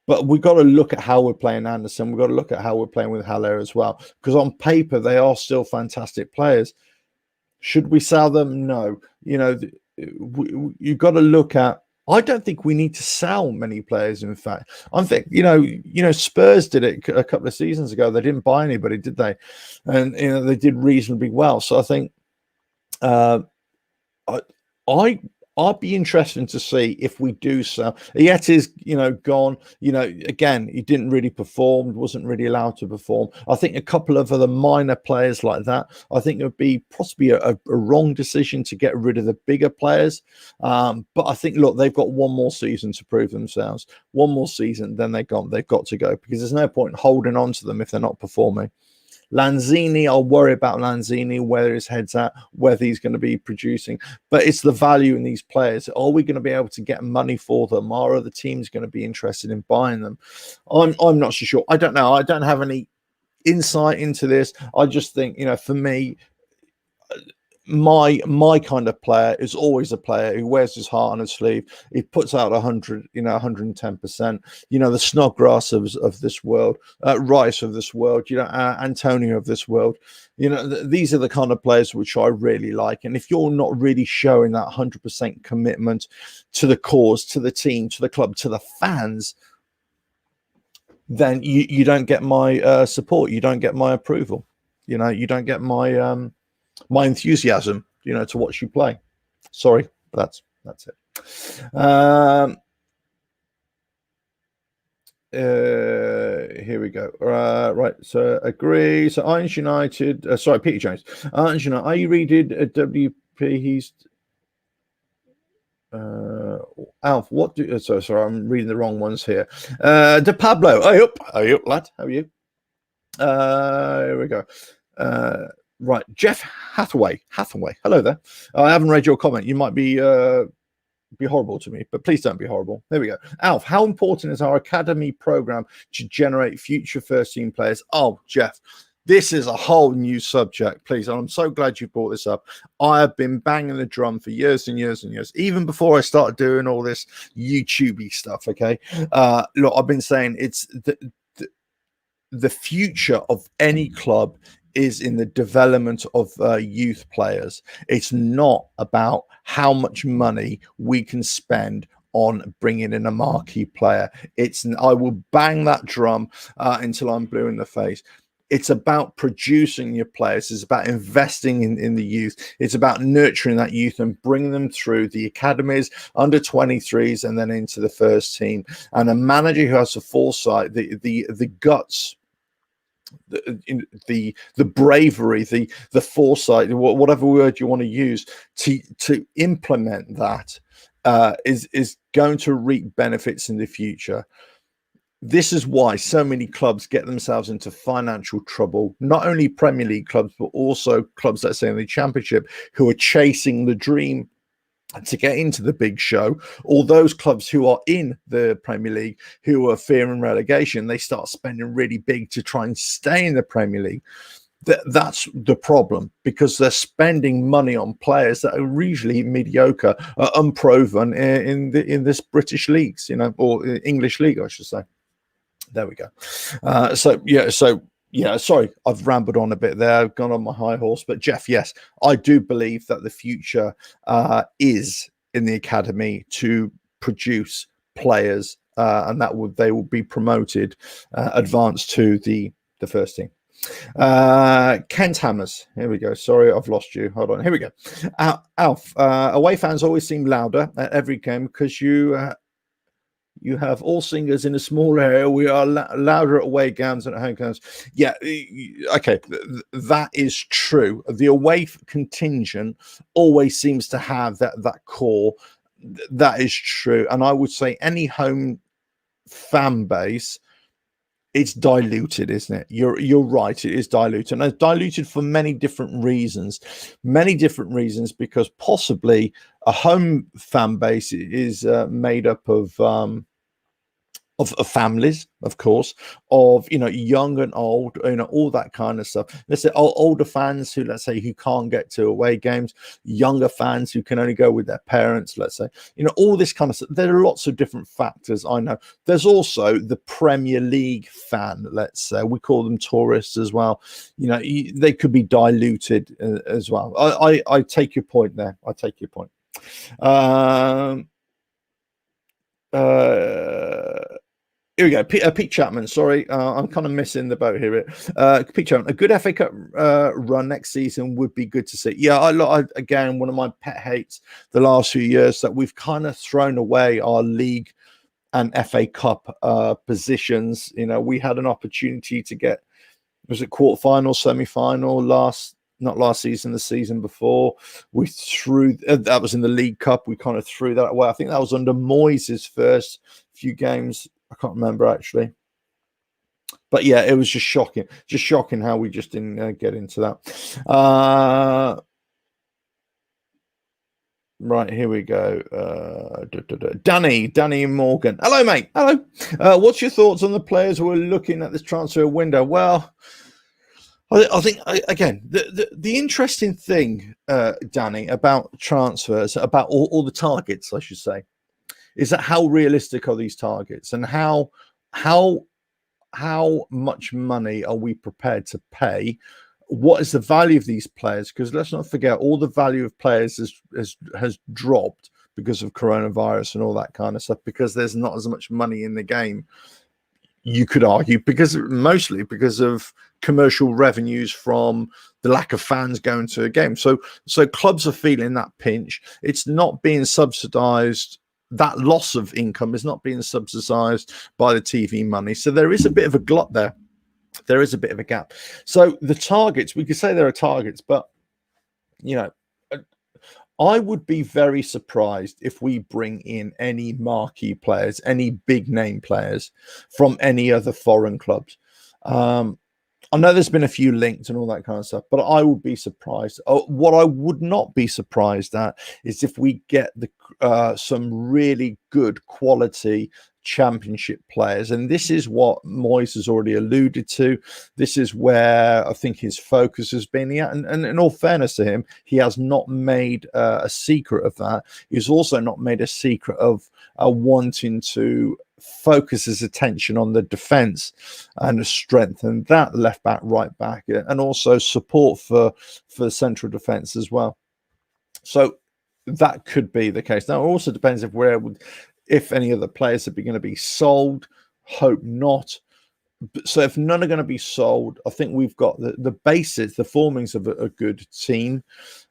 Speaker 1: but we've got to look at how we're playing Anderson. We've got to look at how we're playing with Haller as well, because on paper, they are still fantastic players. Should we sell them? No. You've got to look at, I don't think we need to sell many players. In fact, I think Spurs did it a couple of seasons ago. They didn't buy anybody, did they? And they did reasonably well. So I think I'd be interested to see if we do sell. Yet is gone. Again, he didn't really perform. Wasn't really allowed to perform. I think a couple of other minor players like that. I think it would be possibly a wrong decision to get rid of the bigger players. But I think, look, they've got one more season to prove themselves. One more season, then they've got to go, because there's no point in holding on to them if they're not performing. Lanzini, I'll worry about Lanzini, where his head's at, whether he's going to be producing. But it's the value in these players. Are we going to be able to get money for them? Are other teams going to be interested in buying them? I'm not so sure. I don't know. I don't have any insight into this. I just think, for me, my kind of player is always a player who wears his heart on his sleeve. He puts out 100, 110%. The Snodgrass of this world, Rice of this world, Antonio of this world. These are the kind of players which I really like. And if you're not really showing that 100% commitment to the cause, to the team, to the club, to the fans, then you don't get my support. You don't get my approval. You don't get my enthusiasm, to watch you play. Sorry, that's it. Here we go. Right. So agree. So Irons United. Sorry, Peter Jones. Irons United. Are you reading WP? He's Alf. What do? Sorry, I'm reading the wrong ones here. De Pablo. Hey up, lad. How are you? Here we go. Right, Jeff Hathaway. Hello there. I haven't read your comment. You might be horrible to me, but please don't be horrible. There we go. Alf, how important is our academy program to generate future first team players? Oh, Jeff, this is a whole new subject, please. And I'm so glad you brought this up. I have been banging the drum for years and years and years, even before I started doing all this YouTubey stuff. Okay. Look, I've been saying it's the future of any club is in the development of youth players. It's not about how much money we can spend on bringing in a marquee player. I will bang that drum until I'm blue in the face. It's about producing your players. It's about investing in the youth. It's about nurturing that youth and bringing them through the academies, under 23s, and then into the first team. And a manager who has the foresight, the guts, the bravery, the foresight, whatever word you want to use, to implement that is going to reap benefits in the future. This is why so many clubs get themselves into financial trouble, not only Premier League clubs, but also clubs that say in the Championship who are chasing the dream to get into the big show, or those clubs who are in the Premier League who are fearing relegation. They start spending really big to try and stay in the Premier League. That's the problem, because they're spending money on players that are usually mediocre, unproven in this British leagues, or English league, I should say. There we go. Sorry, I've rambled on a bit there. I've gone on my high horse. But Jeff, yes, I do believe that the future is in the academy to produce players, and they will be promoted, advanced to the first team. Kent Hammers. Here we go. Sorry, I've lost you. Hold on. Here we go. Alf, away fans always seem louder at every game because you have all singers in a small area. We are louder at away games than at home games. Yeah, okay, that is true. The away contingent always seems to have that core. That is true. And I would say any home fan base, it's diluted, isn't it? You're right. It is diluted, and it's diluted for many different reasons. Because possibly a home fan base is made up of families, of course, of young and old, all that kind of stuff. Let's say older fans who can't get to away games, younger fans who can only go with their parents, let's say, all this kind of stuff. There are lots of different factors. I know there's also the Premier League fan, let's say, we call them tourists as well. They could be diluted as well. I take your point there. Here we go. Pete Chapman. Sorry, I'm kind of missing the boat here. Pete Chapman. A good FA Cup run next season would be good to see. Yeah, I again, one of my pet hates the last few years that we've kind of thrown away our league and FA Cup positions. We had an opportunity to get, was it quarterfinal, semi-final not last season, the season before. We threw that was in the League Cup. We kind of threw that away. I think that was under Moyes' first few games. I can't remember actually, but yeah, it was just shocking how we just didn't get into that. Right, here we go. Danny Morgan. Hello, mate. Hello. What's your thoughts on the players who are looking at this transfer window? Well, I think again the interesting thing, Danny, about transfers, about all the targets, I should say, is that how realistic are these targets, and how much money are we prepared to pay? What is the value of these players? Because let's not forget, all the value of players has dropped because of coronavirus and all that kind of stuff, because there's not as much money in the game, you could argue, because mostly because of commercial revenues from the lack of fans going to a game. So clubs are feeling that pinch. It's not being subsidized. That loss of income is not being subsidized by the TV money. So there is a bit of a glut there. There is a bit of a gap. So the targets, we could say there are targets, but you know, I would be very surprised if we bring in any marquee players, any big name players from any other foreign clubs. I know there's been a few linked and all that kind of stuff, but I would be surprised. What I would not be surprised at is if we get some really good quality championship players, and this is what Moyes has already alluded to. This is where I think his focus has been. And in all fairness to him, he has not made a secret of that. He's also not made a secret of wanting to focus his attention on the defense and strengthen that left back, right back, and also support for the central defense as well. So that could be the case. Now it also depends if any other players are going to be sold. Hope not. So if none are going to be sold, I think we've got the basis, the formings of a good team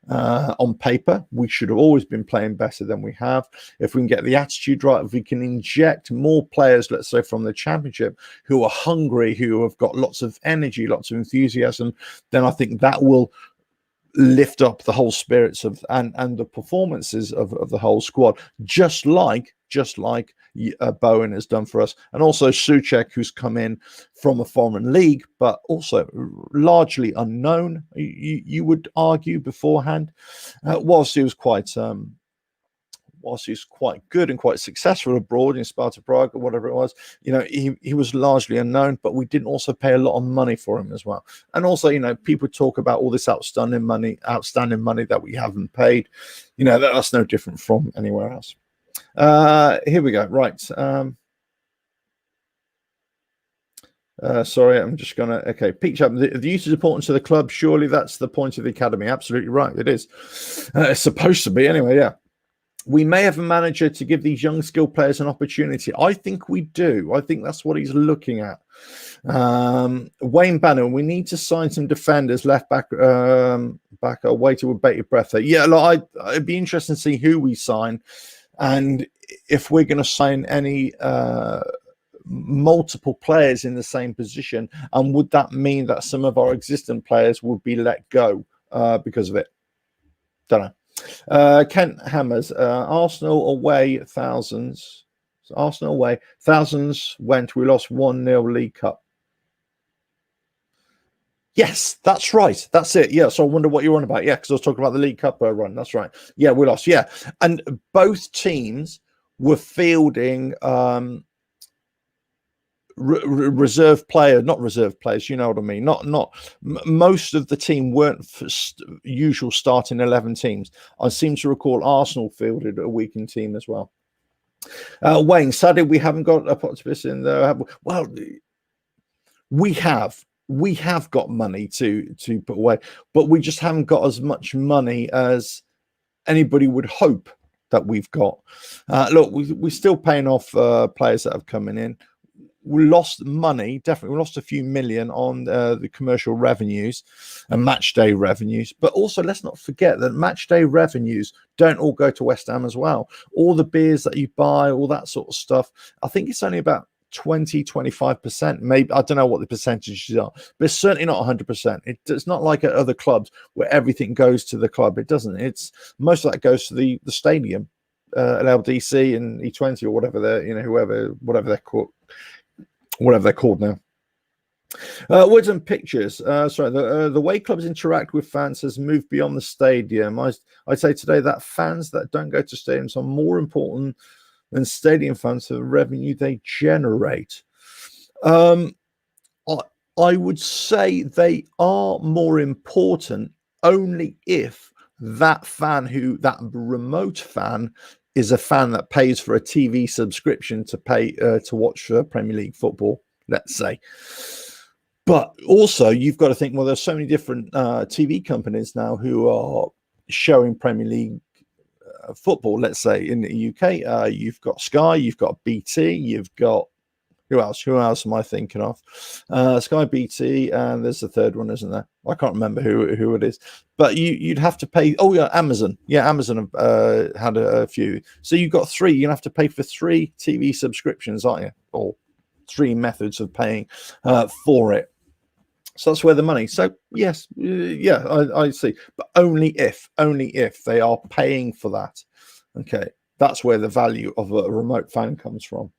Speaker 1: on paper. We should have always been playing better than we have. If we can get the attitude right, if we can inject more players, let's say from the championship, who are hungry, who have got lots of energy, lots of enthusiasm, then I think that will lift up the whole spirits of and the performances of the whole squad, just like Bowen has done for us, and also Souček, who's come in from a foreign league, but also largely unknown. You would argue beforehand, whilst he was quite good and quite successful abroad in Sparta Prague or whatever it was, he was largely unknown, but we didn't also pay a lot of money for him as well. And also, people talk about all this outstanding money that we haven't paid. That's no different from anywhere else. Here we go. Right. Sorry, I'm just gonna. Okay, Pete Chapman. The youth is important to the club. Surely that's the point of the academy. Absolutely right. It is. It's supposed to be anyway. Yeah. We may have a manager to give these young skilled players an opportunity. I think we do. I think that's what he's looking at. Wayne Banner, we need to sign some defenders, left back, back. I waited with bated breath there. Yeah, it'd be interesting to see who we sign, and if we're going to sign any multiple players in the same position, and would that mean that some of our existing players would be let go because of it? Don't know. Kent Hammers, Arsenal away thousands. So Arsenal away thousands went. We lost 1-0 League Cup. Yes, that's right. That's it. Yeah. So I wonder what you're on about. Yeah, because I was talking about the League Cup run. That's right. Yeah, we lost. Yeah, and both teams were fielding reserve player, not reserve players, you know what I mean. Most of the team weren't usual starting 11 teams. I seem to recall Arsenal fielded a weakened team as well. Wayne, sadly we haven't got a Potipus in there. Well, we have got money to put away, but we just haven't got as much money as anybody would hope that we've got. Look, we're still paying off players that have coming in. We lost money, definitely. We lost a few million on the commercial revenues and match day revenues. But also, let's not forget that match day revenues don't all go to West Ham as well. All the beers that you buy, all that sort of stuff, I think it's only about 20-25%. Maybe, I don't know what the percentages are, but it's certainly not 100%. It's not like at other clubs where everything goes to the club. It doesn't. It's most of that goes to the stadium, LDC and E20 or whatever they're, whatever they're called now. Words and pictures. Sorry, the way clubs interact with fans has moved beyond the stadium. I'd say today that fans that don't go to stadiums are more important than stadium fans for the revenue they generate. I would say they are more important only if that remote fan is a fan that pays for a TV subscription to pay to watch Premier League football, let's say. But also, you've got to think, well, there's so many different TV companies now who are showing Premier League football. Let's say in the UK, you've got Sky, you've got BT, you've got who else? Who else am I thinking of? Sky, BT, and there's the third one, isn't there? I can't remember who it is. But you'd have to pay. Oh yeah, Amazon. Yeah, Amazon had a few. So you've got three. You're gonna have to pay for 3 TV subscriptions, aren't you? Or 3 methods of paying for it. So that's where the money. So yes, yeah, I see. But only if they are paying for that. Okay, that's where the value of a remote fan comes from.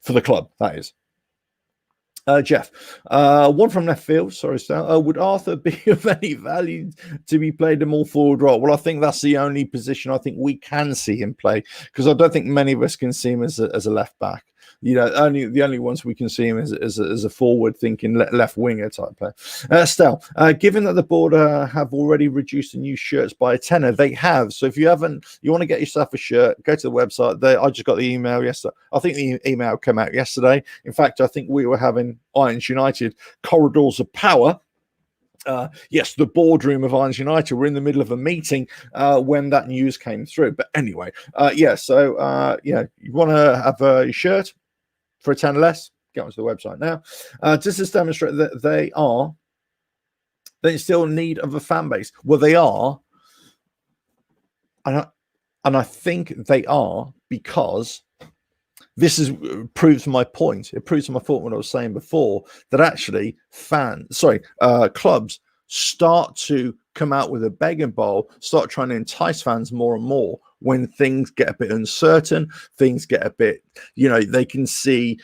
Speaker 1: For the club, that is. Jeff, one from left field. Sorry, Stan. Would Arthur be of any value to be played a more forward role? Well, I think that's the only position I think we can see him play, because I don't think many of us can see him as a left back. You know, the only ones we can see him as a forward-thinking left winger type player. Stel, given that the board have already reduced the new shirts by a tenner, they have. So if you want to get yourself a shirt, go to the website. I just got the email yesterday. I think the email came out yesterday. In fact, I think we were having Irons United corridors of power. Yes, the boardroom of Irons United were in the middle of a meeting when that news came through. But anyway, so you want to have a shirt for a tenner less, get onto the website now. Does this demonstrate that they still in need of a fan base? Well, they are, and I think they are, because this proves my point. It proves my thought what I was saying before, that actually clubs start to come out with a begging bowl, start trying to entice fans more and more when things get a bit uncertain, things get a bit, they can see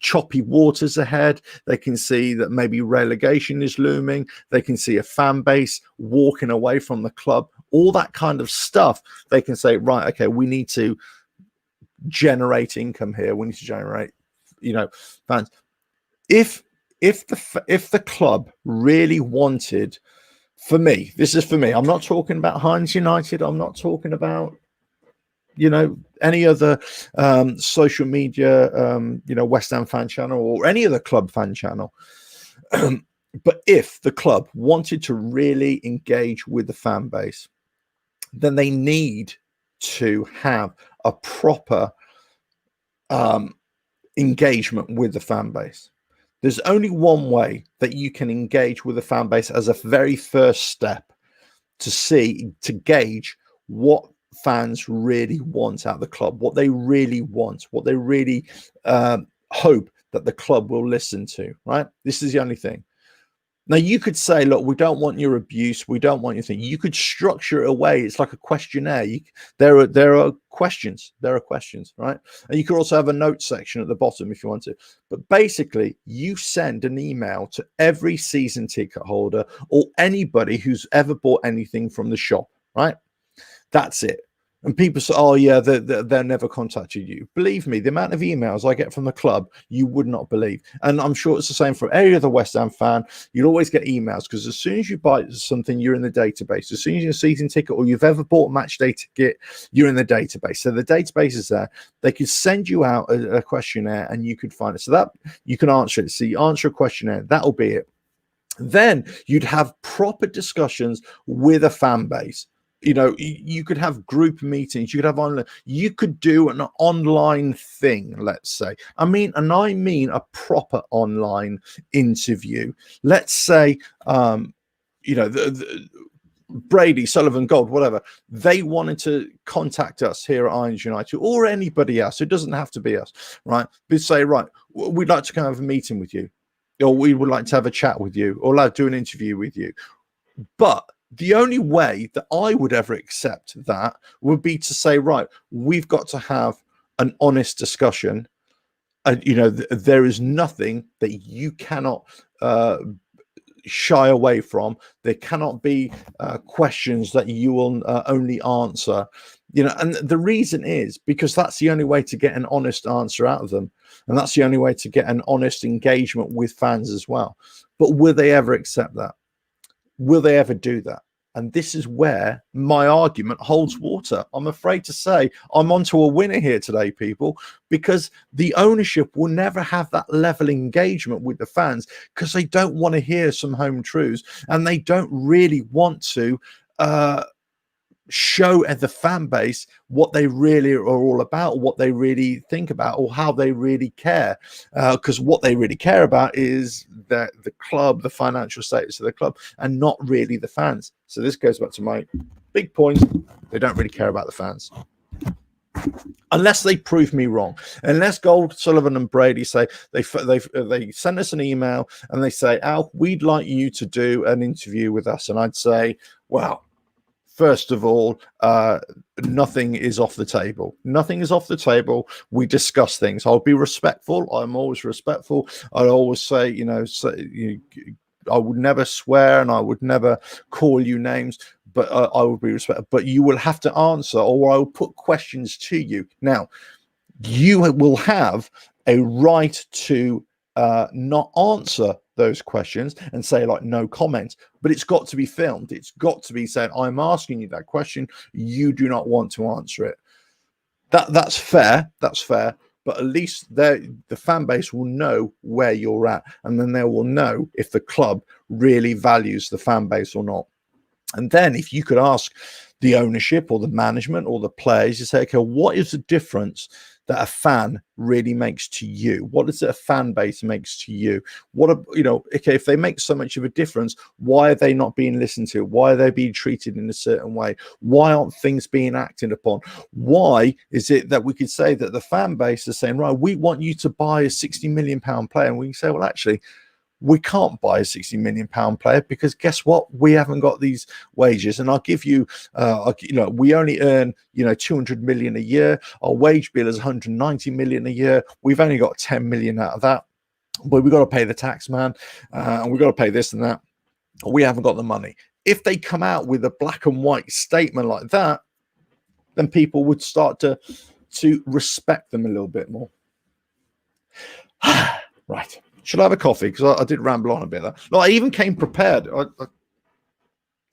Speaker 1: choppy waters ahead. They can see that maybe relegation is looming. They can see a fan base walking away from the club, all that kind of stuff. They can say, right, okay, we need to generate income here. We need to generate, fans. If the club really wanted, for me, this is for me. I'm not talking about Heinz United. I'm not talking about, any other social media, West Ham fan channel or any other club fan channel. But if the club wanted to really engage with the fan base, then they need to have a proper engagement with the fan base. There's only one way that you can engage with the fan base as a very first step to gauge what fans really want out of the club, what they really want, what they really hope that the club will listen to, right? This is the only thing. Now, you could say, look, we don't want your abuse. We don't want your thing. You could structure it away. It's like a questionnaire. There are questions. There are questions, right? And you could also have a note section at the bottom if you want to. But basically, you send an email to every season ticket holder or anybody who's ever bought anything from the shop, right? That's it. And people say, oh, yeah, they're never contacted you. Believe me, the amount of emails I get from the club, you would not believe. And I'm sure it's the same for any other West Ham fan. You'll always get emails, because as soon as you buy something, you're in the database. As soon as you're a season ticket or you've ever bought a match day ticket, you're in the database. So the database is there. They could send you out a questionnaire and you could find it. So that you can answer it. So you answer a questionnaire, that'll be it. Then you'd have proper discussions with a fan base. You could have group meetings. You could have online. You could do an online thing, let's say. I mean a proper online interview. Let's say, Brady, Sullivan, Gold, whatever. They wanted to contact us here at Irons United or anybody else. It doesn't have to be us, right? But say, right, we'd like to come have a meeting with you, or we would like to have a chat with you, or like do an interview with you. But the only way that I would ever accept that would be to say, right, we've got to have an honest discussion. And, there is nothing that you cannot shy away from. There cannot be questions that you will only answer, You know, and the reason is because that's the only way to get an honest answer out of them, and that's the only way to get an honest engagement with fans as well. But will they ever accept that? Will they ever do that? And this is where my argument holds water. I'm afraid to say I'm onto a winner here today, people, because the ownership will never have that level of engagement with the fans because they don't want to hear some home truths, and they don't really want to show the fan base what they really are all about, what they really think about, or how they really care. Because what they really care about is the club, the financial status of the club, and not really the fans. So this goes back to my big point. They don't really care about the fans. Unless they prove me wrong, unless Gold, Sullivan, and Brady say they send us an email and they say, Al, we'd like you to do an interview with us, and I'd say, well, first of all, nothing is off the table. Nothing is off the table. We discuss things. I'll be respectful. I'm always respectful. I always say, you know, I would never swear and I would never call you names, but I would be respectful. But you will have to answer, or I will put questions to you. Now, you will have a right to not answer those questions and say like no comment, but it's got to be filmed. It's got to be said, I'm asking you that question, you do not want to answer it. That's fair, but at least the fan base will know where you're at, and then they will know if the club really values the fan base or not. And then if you could ask the ownership or the management or the players, you say, okay, what is the difference that a fan really makes to you? What is it a fan base makes to you? Okay, if they make so much of a difference, why are they not being listened to? Why are they being treated in a certain way? Why aren't things being acted upon? Why is it that we could say that the fan base is saying, right, we want you to buy a £60 million player, and we can say, well, actually, we can't buy a £60 million player because guess what? We haven't got these wages. And I'll give you, we only earn, 200 million a year. Our wage bill is 190 million a year. We've only got 10 million out of that, but we've got to pay the tax man and we've got to pay this and that. We haven't got the money. If they come out with a black and white statement like that, then people would start to respect them a little bit more. Right. Should I have a coffee? Because I did ramble on a bit there. I even came prepared. There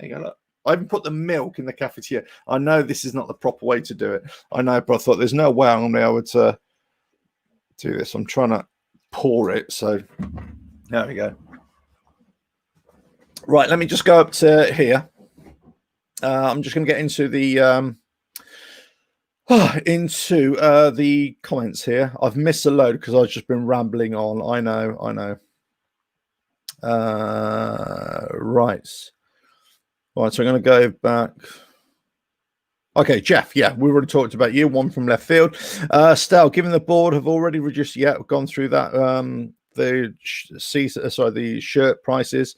Speaker 1: you go. Look. I even put the milk in the cafetiere. I know this is not the proper way to do it. I know, but I thought there's no way I'm going to be able to do this. I'm trying to pour it. So there we go. Right, let me just go up to here. I'm just going to get into the the comments here. I've missed a load because I've just been rambling on. I know. Right, so I'm going to go back. Okay, Jeff, yeah, we already talked about you. One from left field. Stel, given the board have already reduced, we've gone through that. The shirt prices.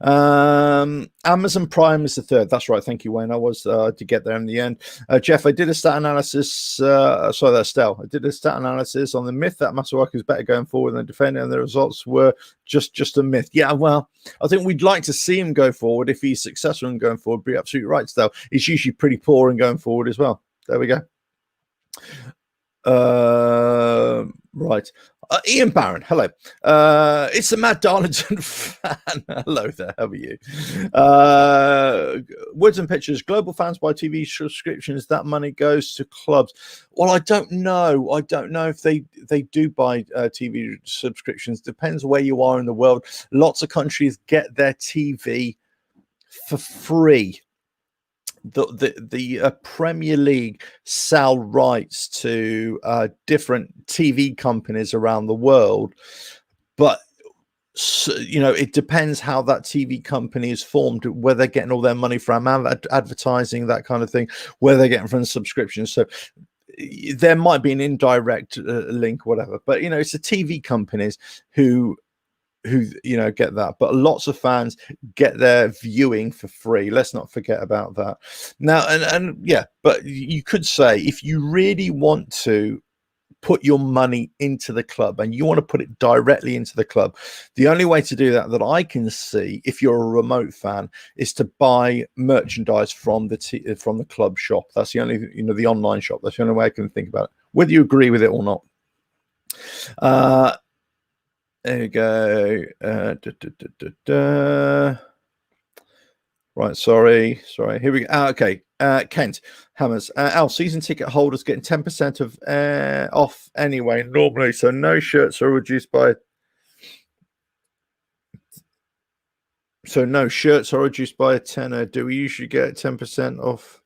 Speaker 1: Amazon Prime is the third. That's right. Thank you, Wayne. I was to get there in the end. Jeff, I did a stat analysis. That's Stel. I did a stat analysis on the myth that Masuaku is better going forward than defending, and the results were just a myth. Yeah, well, I think we'd like to see him go forward if he's successful in going forward. Be absolutely right, Stel. He's usually pretty poor in going forward as well. There we go. Right. Ian Barron, hello. It's the Matt Darlington fan. Hello there, how are you? Words and Pictures, global fans buy TV subscriptions, that money goes to clubs. Well, I don't know. I don't know if they do buy TV subscriptions. Depends where you are in the world. Lots of countries get their TV for free. The Premier League sell rights to different TV companies around the world, but it depends how that TV company is formed, where they're getting all their money from, advertising, that kind of thing, where they're getting from subscriptions. So there might be an indirect link, whatever, but it's the TV companies who get that, but lots of fans get their viewing for free. Let's not forget about that. Now, and yeah, but you could say if you really want to put your money into the club and you want to put it directly into the club, the only way to do that I can see, if you're a remote fan, is to buy merchandise from the club shop. That's the only, the online shop. That's the only way I can think about it, whether you agree with it or not. There you go. Right, sorry. Here we go. Okay, Kent Hammers. Our season ticket holders getting 10% of off anyway normally, so no shirts are reduced by. So no shirts are reduced by a tenner. Do we usually get 10% off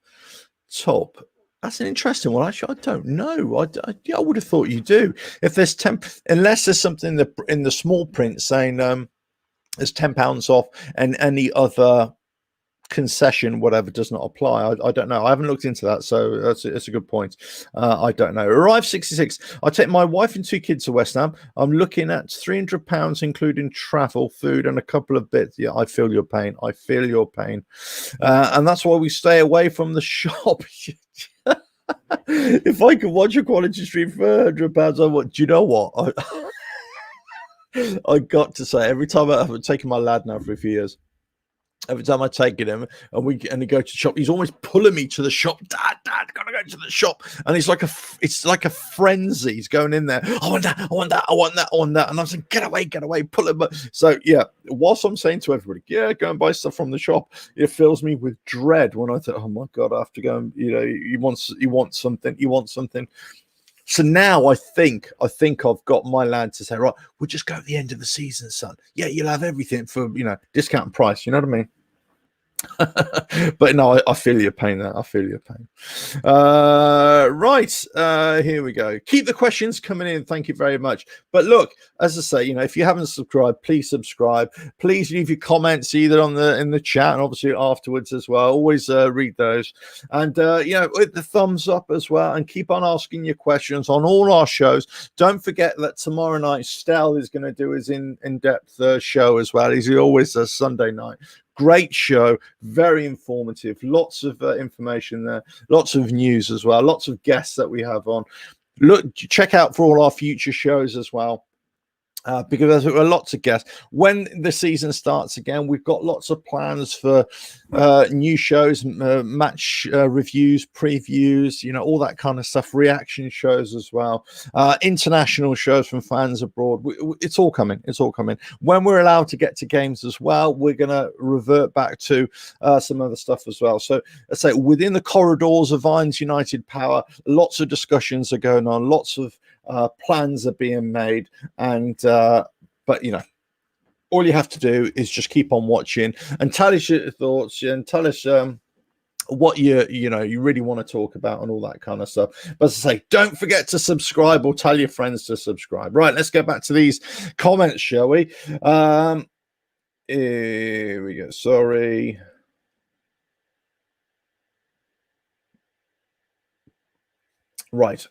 Speaker 1: top? That's an interesting one. Actually, I don't know. I would have thought you do. If there's 10, unless there's something in the small print saying there's £10 off and any other concession, whatever, does not apply. I don't know. I haven't looked into that, so that's a good point. I don't know. Arrive 66. I take my wife and 2 kids to West Ham. I'm looking at £300, including travel, food, and a couple of bits. Yeah, I feel your pain. And that's why we stay away from the shop. If I could watch a quality stream for £100, I would. Do you know what? I got to say, every time I've taken my lad now for a few years, every time I take him and we go to shop, he's always pulling me to the shop. Dad, gotta go to the shop. And it's like a frenzy. He's going in there. I want that. And I'm saying, get away, pull him. So yeah, whilst I'm saying to everybody, yeah, go and buy stuff from the shop, it fills me with dread when I think, oh my God, I have to go and, you want something. So now I think I've got my lad to say, right, we'll just go at the end of the season, son. Yeah, you'll have everything for, discount price. You know what I mean? But no, I feel your pain there. Right. Here we go. Keep the questions coming in. Thank you very much. But look, as I say, if you haven't subscribed, please subscribe. Please leave your comments either in the chat and obviously afterwards as well. Always read those. And with the thumbs up as well, and keep on asking your questions on all our shows. Don't forget that tomorrow night Stel is going to do his in-depth show as well. He always does Sunday night. Great show, very informative, lots of information there, lots of news as well, lots of guests that we have on. Look, check out for all our future shows as well. Because there are lots of guests. When the season starts again, we've got lots of plans for new shows, match reviews, previews, all that kind of stuff, reaction shows as well, international shows from fans abroad. It's all coming. When we're allowed to get to games as well, we're going to revert back to some other stuff as well. So I say within the corridors of Irons United Power, lots of discussions are going on, lots of plans are being made, and but all you have to do is just keep on watching and tell us your thoughts and tell us what you really want to talk about and all that kind of stuff. But as I say, don't forget to subscribe or tell your friends to subscribe. Right, let's get back to these comments, shall we? Here we go. Sorry. Right.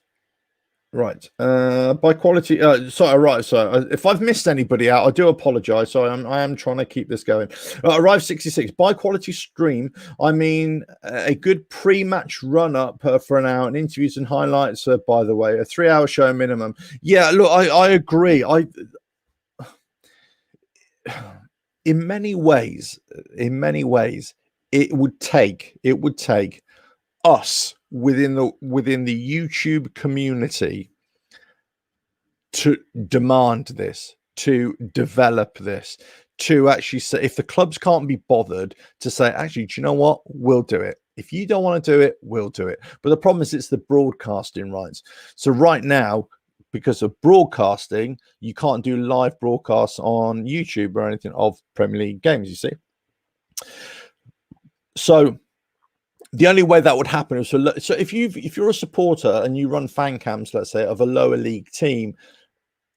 Speaker 1: By quality, So if I've missed anybody out, I do apologize. So I am trying to keep this going. Arrive 66. By quality stream, I mean a good pre-match run-up for an hour, and interviews and highlights. By the way, a 3-hour show minimum. Yeah, look, I agree. In many ways, it would take us within the YouTube community to demand this, to develop this, to actually say, if the clubs can't be bothered to say, actually, do you know what, we'll do it. If you don't want to do it, we'll do it. But the problem is it's the broadcasting rights. So right now, because of broadcasting, you can't do live broadcasts on YouTube or anything of Premier League games, you see. So the only way that would happen is so if you're a supporter and you run fan cams, let's say, of a lower league team,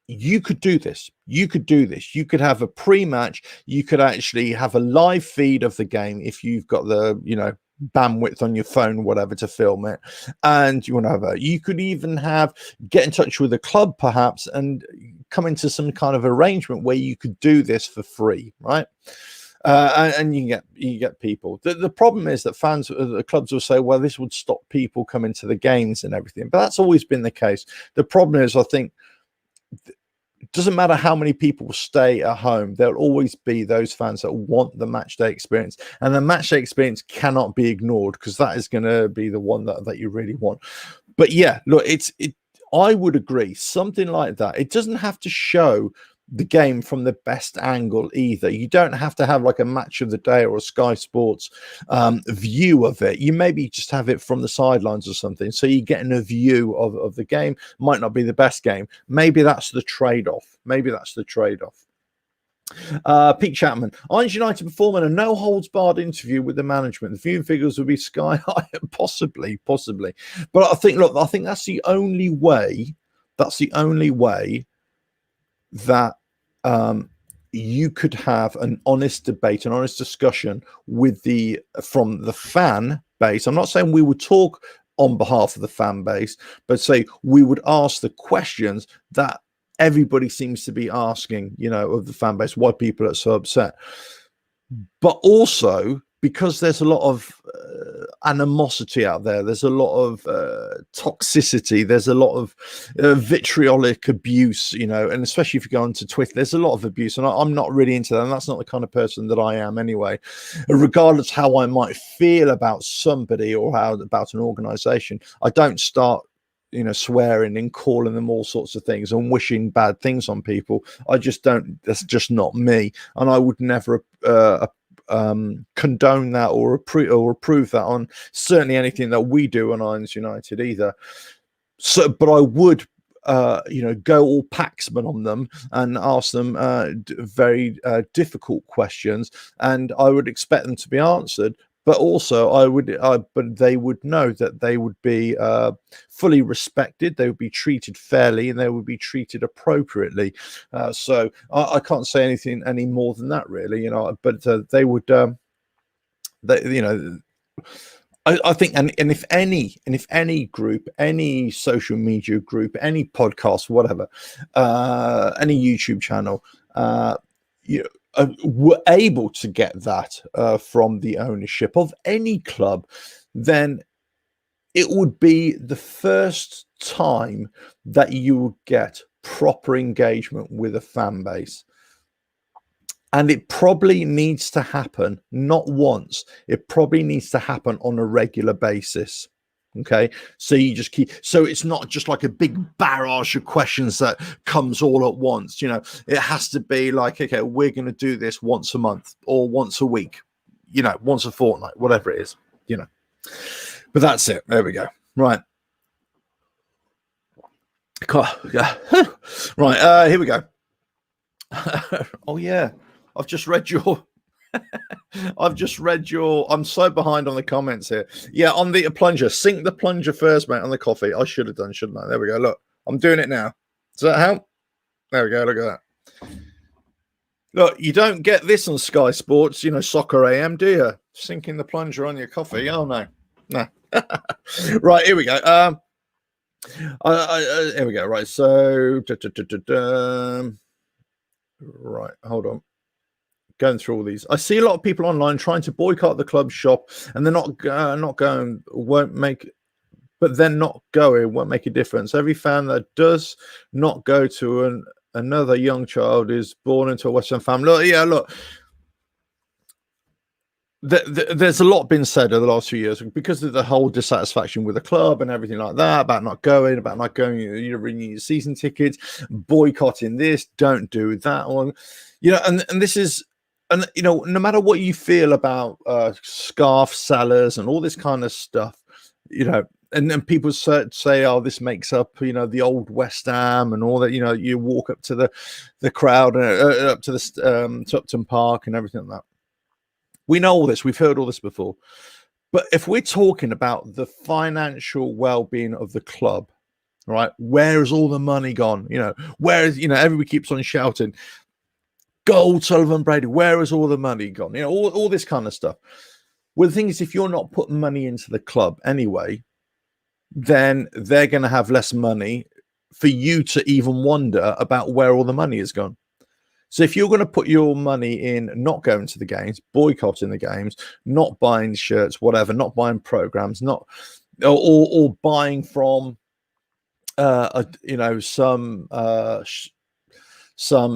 Speaker 1: you could do this. You could have a pre-match. You could actually have a live feed of the game if you've got the bandwidth on your phone, whatever, to film it. And you want to have you could even get in touch with the club perhaps and come into some kind of arrangement where you could do this for free, right? and you get people. The problem is that fans, the clubs will say, well, this would stop people coming to the games and everything, but that's always been the case. The problem is, I think, it doesn't matter how many people stay at home, there'll always be those fans that want the match day experience, and the match day experience cannot be ignored, because that is going to be the one that you really want. But yeah, look, I would agree, something like that. It doesn't have to show the game from the best angle either. You don't have to have like a match of the day or a Sky Sports view of it. You maybe just have it from the sidelines or something, so you're getting a view of the game. Might not be the best game. Maybe that's the trade-off. Pete Chapman, Irons United performing a no holds barred interview with the management. The viewing figures will be sky high. possibly. But I think that's the only way. That you could have an honest debate, an honest discussion from the fan base. I'm not saying we would talk on behalf of the fan base, but say we would ask the questions that everybody seems to be asking, of the fan base, why people are so upset. But also, because there's a lot of animosity out there, there's a lot of toxicity, there's a lot of vitriolic abuse, and especially if you go onto Twitter, there's a lot of abuse, and I'm not really into that, and that's not the kind of person that I am anyway. Regardless how I might feel about somebody or about an organization, I don't start swearing and calling them all sorts of things and wishing bad things on people. I just don't. That's just not me, and I would never condone that or approve that on certainly anything that we do on Irons United either. So, but I would go all Paxman on them and ask them very difficult questions, and I would expect them to be answered. But also, but they would know that they would be fully respected, they would be treated fairly, and they would be treated appropriately. So I can't say anything any more than that, really. But they would, I think, and if any group, any social media group, any podcast, whatever, any YouTube channel, were able to get that from the ownership of any club, then it would be the first time that you would get proper engagement with a fan base. And it probably needs to happen, not once, it probably needs to happen on a regular basis. Okay, so you just so it's not just like a big barrage of questions that comes all at once. It has to be like, okay, we're going to do this once a month or once a week, once a fortnight, whatever it is, but that's it. There we go. Right. Right. Here we go. Oh yeah, I've just read your I'm so behind on the comments here. Yeah, on the plunger, sink the plunger first, mate, on the coffee. I should have done, shouldn't I? There we go. Look, I'm doing it now. Does that help? There we go. Look at that. Look, you don't get this on Sky Sports, Soccer AM, do you? Sinking the plunger on your coffee. Oh no. Right, here we go. Here we go. Right, so right, hold on. Going through all these, I see a lot of people online trying to boycott the club shop, and they're not going, won't make, but then not going won't make a difference. Every fan that does not go to another young child is born into a Western family. Look, there's a lot been said over the last few years because of the whole dissatisfaction with the club and everything like that, about not going, renewing season tickets, boycotting this, don't do that one, and this is. And, no matter what you feel about scarf sellers and all this kind of stuff, and people say, oh, this makes up, the old West Ham and all that, you walk up to the crowd, up to the to Upton Park and everything like that. We know all this. We've heard all this before. But if we're talking about the financial well-being of the club, right, where has all the money gone? Where is, everybody keeps on shouting, Gold, Sullivan, Brady, where has all the money gone? All this kind of stuff. Well, the thing is, if you're not putting money into the club anyway, then they're going to have less money for you to even wonder about where all the money has gone. So if you're going to put your money in not going to the games, boycotting the games, not buying shirts, whatever, not buying programs, not or buying from some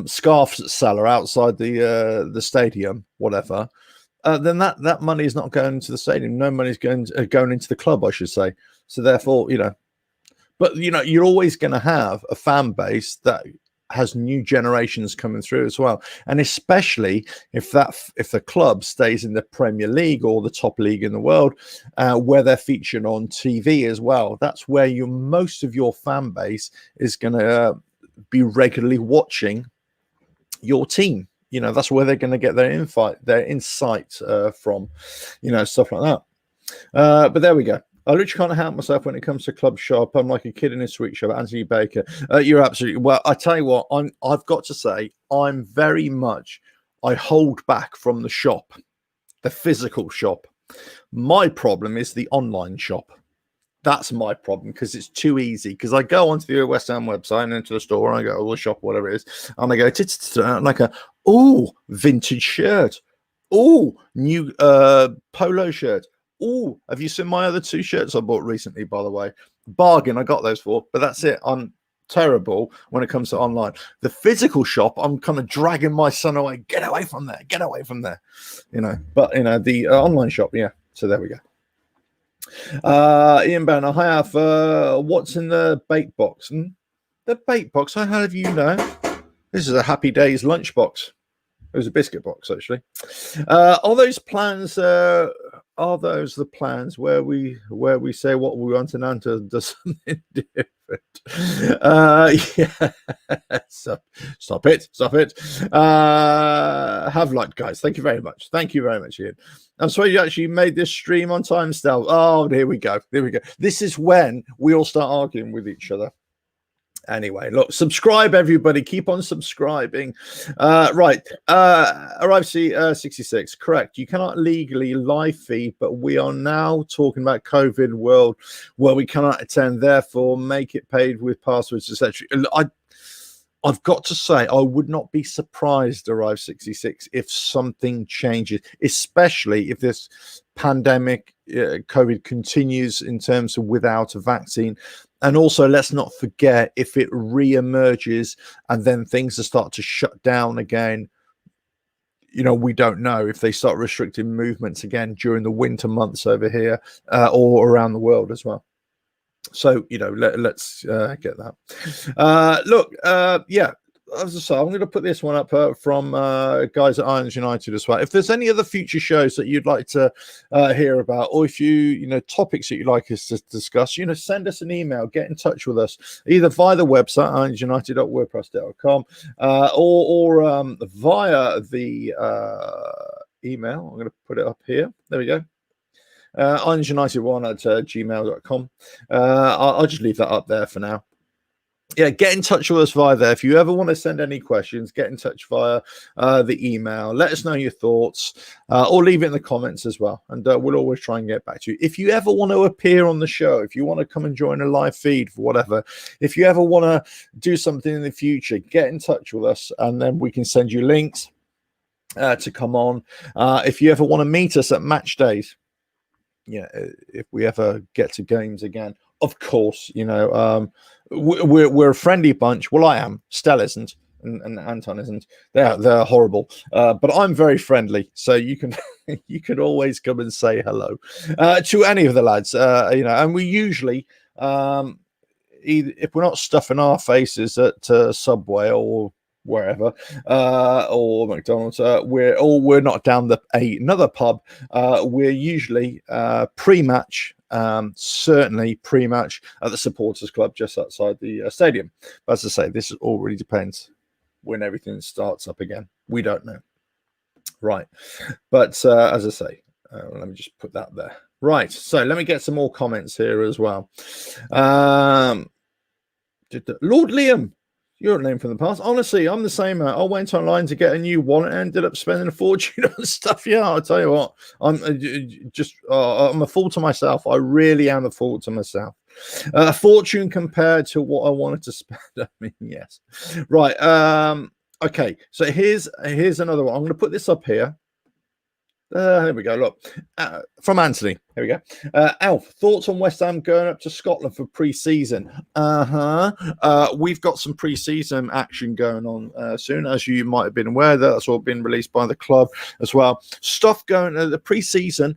Speaker 1: scarf seller outside the stadium, whatever, then that money is not going to the stadium. No money is going into the club, I should say. So therefore, but you're always going to have a fan base that has new generations coming through as well, and especially if the club stays in the Premier League or the top league in the world, where they're featured on TV as well. That's where most of your fan base is going to be regularly watching your team. That's where they're going to get their insight from, stuff like that. But there we go. I literally can't help myself when it comes to club shop. I'm like a kid in a sweet shop. Anthony Baker, you're absolutely well. I tell you what, I've got to say, I hold back from the shop, the physical shop. My problem is the online shop. That's my problem, because it's too easy. Because I go onto the West Ham website and into the store, and I go, the shop, whatever it is, and I go, and I go, oh, vintage shirt, oh, new polo shirt. Oh, have you seen my other 2 shirts I bought recently, by the way? Bargain, I got those for, but that's it. I'm terrible when it comes to online. The physical shop, I'm kind of dragging my son away. Get away from there. Get away from there. But, the online shop, yeah. So there we go. Ian Banner, hi, Alf. What's in the bait box? The bait box, how have you know? This is a Happy Days lunch box. It was a biscuit box, actually. Are those plans... Are those the plans where we say what we want and Anta does something different? Yeah. Stop it. Have luck, guys. Thank you very much. Ian. I'm sorry you actually made this stream on time, Stel. Oh, here we go. This is when we all start arguing with each other. Anyway, look, subscribe, everybody. Keep on subscribing. Right. Arrive 66. Correct. You cannot legally live feed, but we are now talking about COVID world where we cannot attend. Therefore, make it paid with passwords, etc. I've got to say, I would not be surprised, Arrive 66, if something changes, especially if this pandemic, COVID, continues in terms of without a vaccine. And also, let's not forget, if it re-emerges and then things start to shut down again, we don't know if they start restricting movements again during the winter months over here or around the world as well. So, let's get that. Look, yeah, as I say, I'm going to put this one up from guys at Irons United as well. If there's any other future shows that you'd like to hear about, or if topics that you'd like us to discuss, send us an email, get in touch with us, either via the website, ironsunited.wordpress.com, or via the email. I'm going to put it up here. There we go. ironsunited1 at gmail.com. I'll just leave that up there for now. Yeah, get in touch with us via there. If you ever want to send any questions, get in touch via the email. Let us know your thoughts, or leave it in the comments as well. And we'll always try and get back to you. If you ever want to appear on the show, if you want to come and join a live feed for whatever, if you ever want to do something in the future, get in touch with us, and then we can send you links to come on. If you ever want to meet us at match days, if we ever get to games again, of course, we're a friendly bunch. Well, I am. Stell isn't, and Anton isn't. They're horrible, but I'm very friendly. So you can always come and say hello to any of the lads. And we usually, either, if we're not stuffing our faces at Subway or wherever, or McDonald's, we're not down another pub. We're usually pre-match. Certainly pre-match at the supporters club just outside the stadium. But as I say, this all really depends when everything starts up again. We don't know. Right. But as I say, let me just put that there. Right. So let me get some more comments here as well. Lord Liam, you're a name from the past. Honestly, I'm the same. I went online to get a new wallet and ended up spending a fortune on stuff. Yeah, I'll tell you what. I'm a fool to myself. I really am a fool to myself. A fortune compared to what I wanted to spend. I mean, yes. Right. Okay, so here's another one. I'm going to put this up here. There we go. Look, from Anthony. Here we go. Alf, thoughts on West Ham going up to Scotland for pre-season? We've got some pre-season action going on soon, as you might have been aware. That's all been released by the club as well. Stuff going the pre-season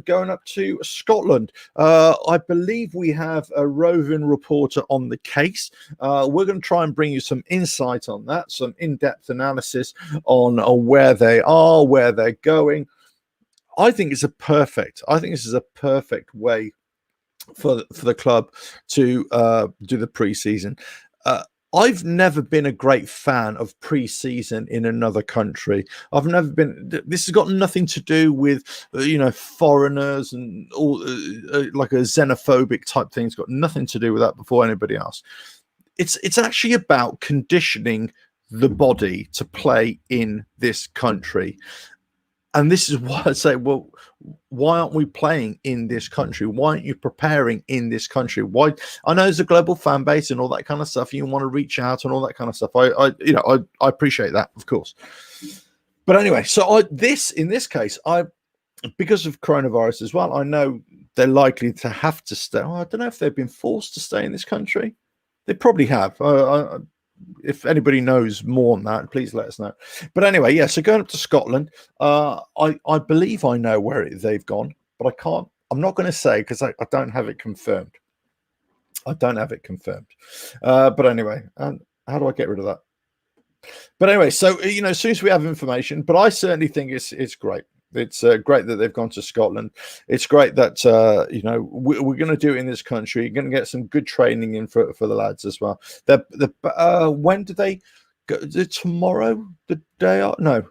Speaker 1: going up to Scotland. I believe we have a roving reporter on the case. We're going to try and bring you some insight on that, some in-depth analysis on where they are, where they're going. I think this is a perfect way for the club to do the preseason. I've never been a great fan of pre-season in another country. I've never been. This has got nothing to do with foreigners and all like a xenophobic type thing. It's got nothing to do with that before anybody else. It's actually about conditioning the body to play in this country. And this is why I say, well, why aren't we playing in this country? Why aren't you preparing in this country? Why? I know there's a global fan base and all that kind of stuff. You want to reach out and all that kind of stuff. I appreciate that, of course. But anyway, so in this case, because of coronavirus as well, I know they're likely to have to stay. I don't know if they've been forced to stay in this country. They probably have. If anybody knows more on that, please let us know. But anyway, yeah, so going up to Scotland, I believe I know where they've gone, but I'm not going to say because I don't have it confirmed. But anyway, how do I get rid of that? But anyway, so as soon as we have information, but I certainly think it's great. It's great that they've gone to Scotland. It's great that we're going to do it in this country. You're going to get some good training in for the lads as well. When do they go? Is it tomorrow? The day? No,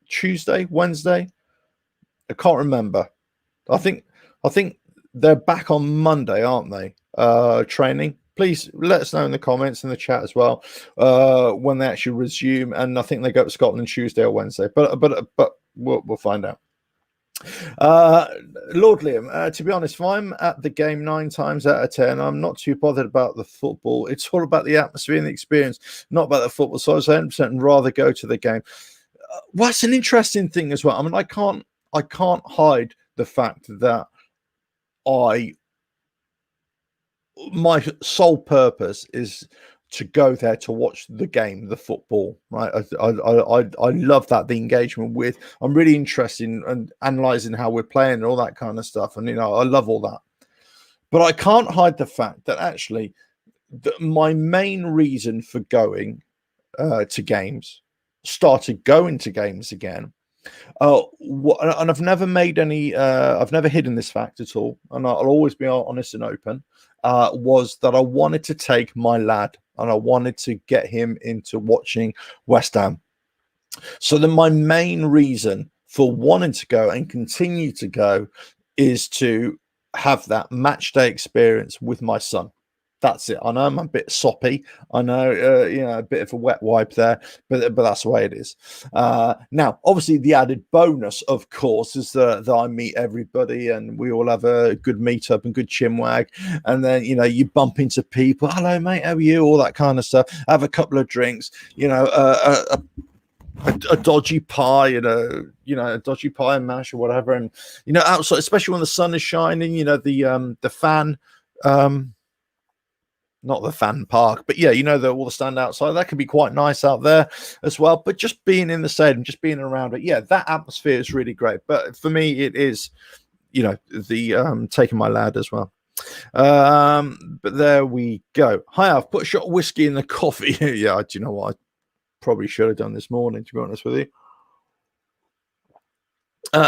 Speaker 1: Tuesday, Wednesday. I can't remember. I think they're back on Monday, aren't they? Training. Please let us know in the comments in the chat as well when they actually resume. And I think they go to Scotland Tuesday or Wednesday. But we'll find out. Lord Liam, to be honest, if I'm at the game 9 times out of 10, I'm not too bothered about the football. It's all about the atmosphere and the experience, not about the football. So I was 100% rather go to the game. Well, that's an interesting thing as well. I mean, I can't hide the fact that my sole purpose is to go there to watch the game, the football, right? I love that, the engagement with. I'm really interested in analysing how we're playing and all that kind of stuff, and I love all that. But I can't hide the fact that actually, my main reason for going to games, started going to games again. And I've never made any. I've never hidden this fact at all, and I'll always be honest and open. Was that I wanted to take my lad and I wanted to get him into watching West Ham. So then my main reason for wanting to go and continue to go is to have that match day experience with my son. That's it. I know I'm a bit soppy. I know, a bit of a wet wipe there, but that's the way it is. Now, obviously, the added bonus, of course, is that I meet everybody and we all have a good meetup and good chinwag. And then, you bump into people. Hello, mate. How are you? All that kind of stuff. Have a couple of drinks. A dodgy pie and a dodgy pie and mash or whatever. And outside, especially when the sun is shining. The fan. Not the fan park, but yeah, all the stand outside. That can be quite nice out there as well. But just being in the stadium, just being around it, yeah, that atmosphere is really great. But for me, it is, the taking my lad as well. But there we go. Hi, I've put a shot of whiskey in the coffee. Yeah, do you know what? I probably should have done this morning, to be honest with you.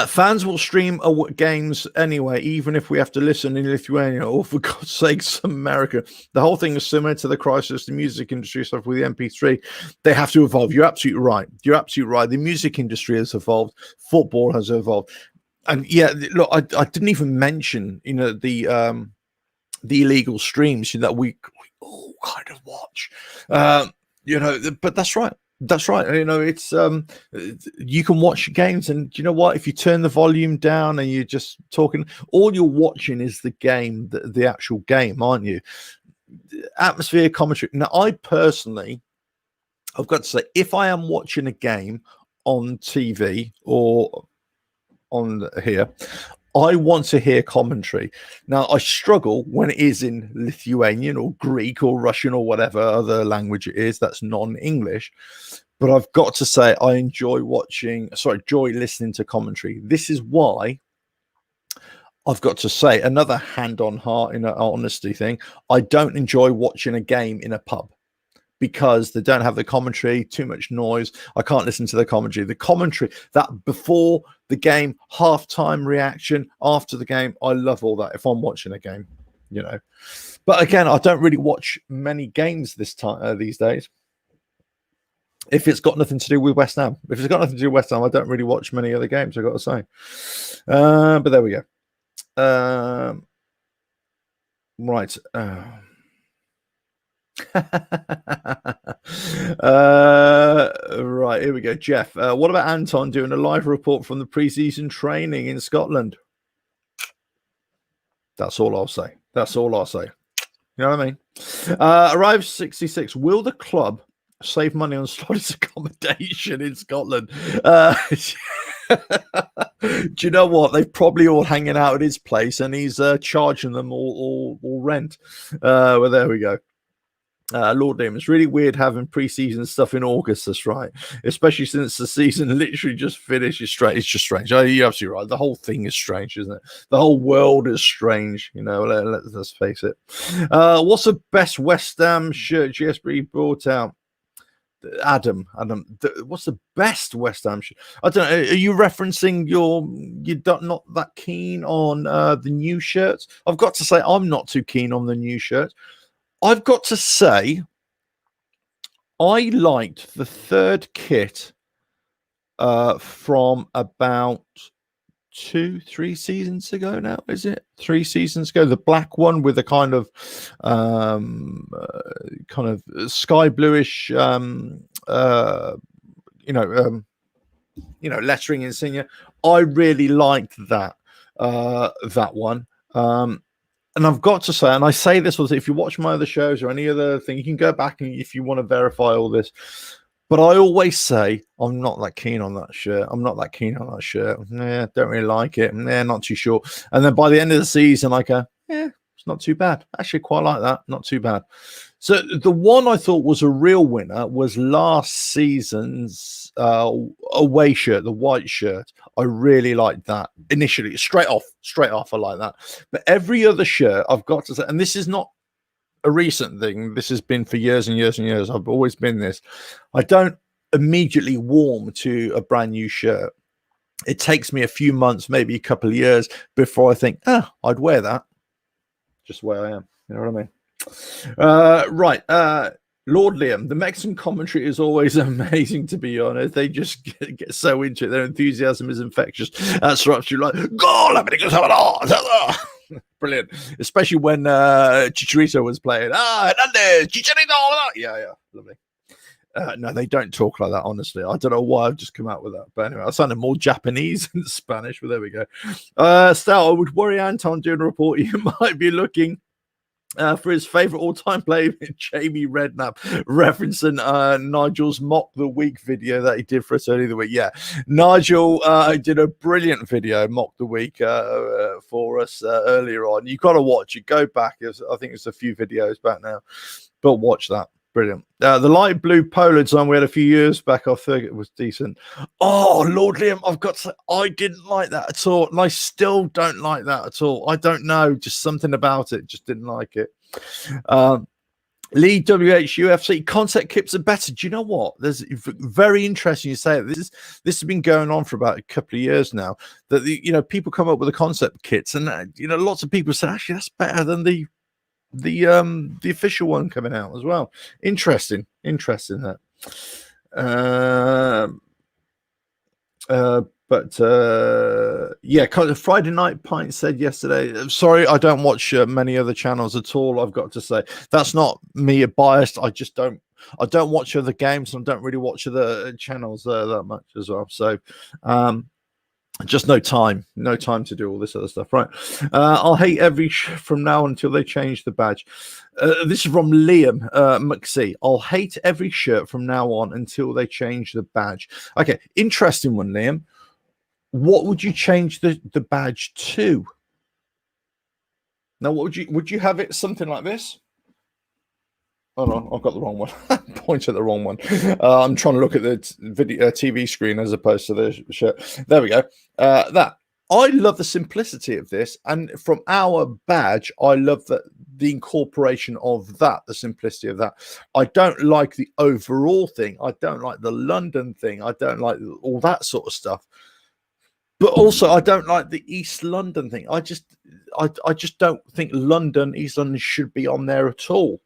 Speaker 1: Fans will stream games anyway, even if we have to listen in Lithuania or, for God's sake, some America. The whole thing is similar to the crisis, the music industry stuff with the MP3. They have to evolve. You're absolutely right. The music industry has evolved. Football has evolved. And yeah, look, I didn't even mention, the illegal streams that we all kind of watch. But that's right. That's right. It's you can watch games, and you know what? If you turn the volume down and you're just talking, all you're watching is the game, the actual game, aren't you? Atmosphere, commentary. Now, I personally I've got to say, if I am watching a game on TV or on here, I want to hear commentary. Now, I struggle when it is in Lithuanian or Greek or Russian or whatever other language it is that's non-English. But I've got to say, I enjoy listening to commentary. This is why I've got to say, another hand on heart in an honesty thing, I don't enjoy watching a game in a pub because they don't have the commentary, too much noise. I can't listen to the commentary. The commentary, that before the game, halftime reaction, after the game, I love all that if I'm watching a game, you know. But again, I don't really watch many games these days. If it's got nothing to do with West Ham. If it's got nothing to do with West Ham, I don't really watch many other games, I've got to say. But there we go. Right. Right, here we go. Jeff, what about Anton doing a live report from the pre-season training in Scotland? That's all I'll say. That's all I'll say. You know what I mean? Arrives 66. Will the club save money on Slotty's accommodation in Scotland? Do you know what? They're probably all hanging out at his place, and he's charging them all rent. Well, there we go. Lord Liam, it's really weird having pre-season stuff in August. That's right, especially since the season literally just finished. It's strange. It's just strange. You're absolutely right. The whole thing is strange, isn't it? The whole world is strange. You know, let's face it. What's the best West Ham shirt GSB brought out? Adam, what's the best West Ham shirt? I don't know. Are you referencing you're not that keen on the new shirts? I've got to say, I'm not too keen on the new shirts. I've got to say, I liked the third kit from about 2-3 seasons ago now. Is it 3 seasons ago? The black one with the kind of sky bluish lettering insignia. I really liked that one. And I've got to say, and I say this was, if you watch my other shows or any other thing, you can go back and if you want to verify all this. But I always say, I'm not that keen on that shirt. I'm not that keen on that shirt. Nah, don't really like it. Nah, not too sure. And then by the end of the season, I go, yeah, it's not too bad. Actually, quite like that. Not too bad. So the one I thought was a real winner was last season's away shirt, the white shirt. I really liked that initially. Straight off, I like that. But every other shirt, I've got to say, and this is not a recent thing. This has been for years and years and years. I've always been this. I don't immediately warm to a brand new shirt. It takes me a few months, maybe a couple of years before I think, I'd wear that. Just where I am. You know what I mean? Right. Lord Liam, the Mexican commentary is always amazing, to be honest. They just get so into it. Their enthusiasm is infectious. That's right. You're like, goal! Brilliant. Especially when Chicharito was playing. Hernandez, Chicharito! Yeah, lovely. No, they don't talk like that, honestly. I don't know why I've just come out with that. But anyway, I sounded more Japanese than Spanish, but there we go. Stout, I would worry Anton doing a report. You might be looking for his favorite all-time player, Jamie Redknapp, referencing Nigel's Mock the Week video that he did for us earlier the week. Yeah, Nigel did a brilliant video, Mock the Week, for us earlier on. You've got to watch it. Go back. I think it's a few videos back now, but watch that. Brilliant. The light blue polo design we had a few years back, I think it was decent. Oh, Lord Liam, I've got to say, I didn't like that at all. And I still don't like that at all. I don't know. Just something about it. Just didn't like it. Lee WH UFC concept kits are better. Do you know what? There's very interesting you say it. This has been going on for about a couple of years now. That people come up with the concept kits, and lots of people say actually that's better than the official one coming out as well. Interesting that. Friday Night Pint said yesterday, sorry, I don't watch many other channels at all. I've got to say that's not me biased. I don't watch other games and I don't really watch other channels that much as well. So Just no time to do all this other stuff, right? I'll hate every from now until they change the badge. This is from Liam McSee. I'll hate every shirt from now on until they change the badge. Okay, interesting one, Liam. What would you change the badge to? Now, what would you have it something like this? Oh no, I've got the wrong one. Point at the wrong one. I'm trying to look at the video TV screen as opposed to the shirt. There we go. That I love the simplicity of this, and from our badge, I love the incorporation of that, the simplicity of that. I don't like the overall thing. I don't like the London thing. I don't like all that sort of stuff. But also, I don't like the East London thing. I just don't think East London should be on there at all.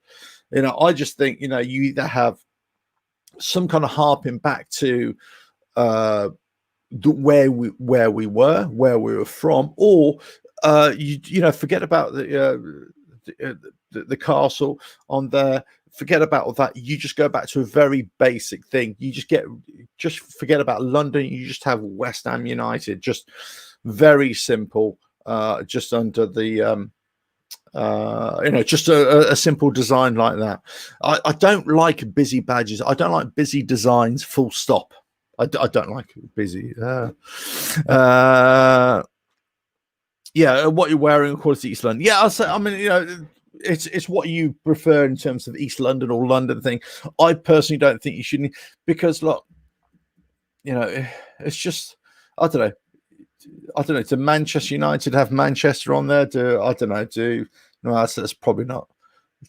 Speaker 1: You know, I just think, you either have some kind of harping back to where we were from, or forget about the castle on there. Forget about all that. You just go back to a very basic thing. You just forget about London. You just have West Ham United. Just very simple. Just under the just a simple design like that. I don't like busy badges. I don't like busy designs, full stop. I don't like busy. What you're wearing, of course, East London. Yeah, I'll say, I mean, it's what you prefer in terms of East London or London thing. I personally don't think you should, because look, it's just, I don't know. Do Manchester United have Manchester on there? No, that's probably not.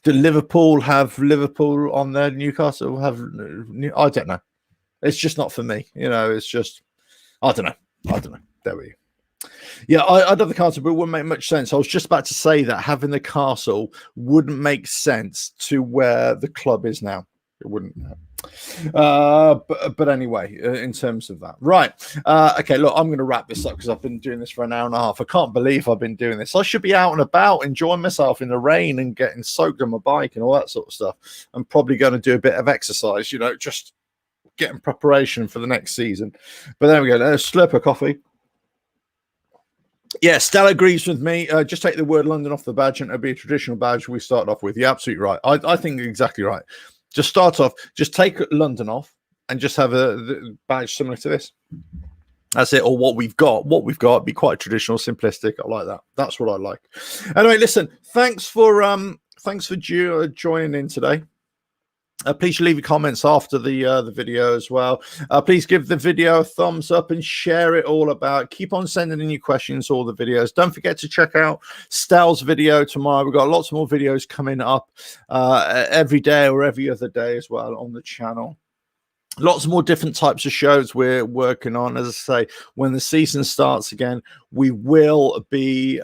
Speaker 1: Do Liverpool have Liverpool on there? Newcastle have? I don't know. It's just not for me. It's just, I don't know. There we go. Yeah, I love the castle, but it wouldn't make much sense. I was just about to say that having the castle wouldn't make sense to where the club is now. It wouldn't. But anyway, in terms of that, right? Okay, look, I'm going to wrap this up because I've been doing this for an hour and a half. I can't believe I've been doing this. I should be out and about, enjoying myself in the rain and getting soaked on my bike and all that sort of stuff. I'm probably going to do a bit of exercise, just getting preparation for the next season. But there we go. Let's slurp a coffee. Yeah, Stella agrees with me. Just take the word London off the badge and it'll be a traditional badge we started off with. You're absolutely right. I think you're exactly right. Just start off, just take London off and just have a badge similar to this. That's it. Or what we've got be quite traditional, simplistic. I like that. That's what I like. Anyway, listen, thanks for joining in today. Please leave your comments after the video as well. Please give the video a thumbs up and share it all about. Keep on sending in your questions, all the videos. Don't forget to check out Stel's video tomorrow. We've got lots more videos coming up every day or every other day as well on the channel. Lots more different types of shows we're working on. As I say, when the season starts again, we will be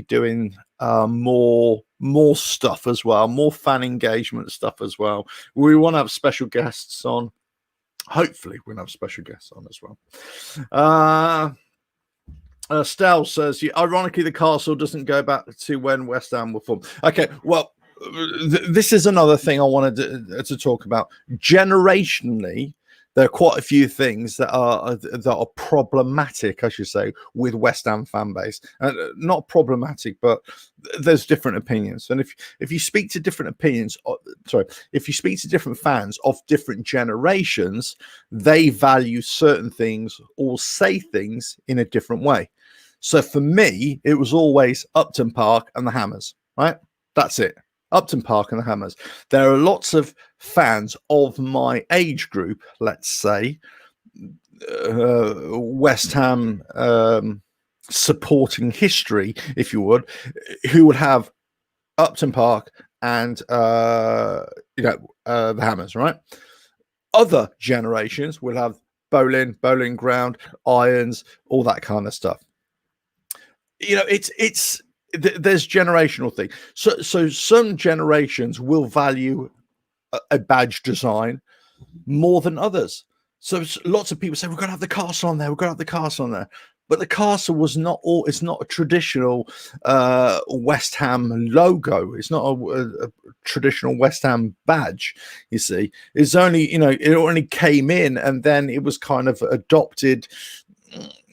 Speaker 1: doing more stuff as well, more fan engagement stuff as well. We want to have special guests on. Hopefully, we'll have special guests on as well. Stel says, ironically, the castle doesn't go back to when West Ham were formed. Okay, well, this is another thing I wanted to talk about. Generationally, there are quite a few things that are problematic, I should say, with West Ham fan base. Not problematic, but there's different opinions. And if you speak to different opinions, if you speak to different fans of different generations, they value certain things or say things in a different way. So for me, it was always Upton Park and the Hammers, right? That's it. Upton Park and the Hammers. There are lots of fans of my age group, let's say, West Ham supporting history, if you would, who would have Upton Park and the Hammers, right? Other generations will have Bowling Ground, Irons, all that kind of stuff. There's generational thing. So some generations will value a badge design more than others. So lots of people say, we're going to have the castle on there. We're going to have the castle on there. But the castle was it's not a traditional West Ham logo. It's not a traditional West Ham badge, you see. It's only, it only came in and then it was kind of adopted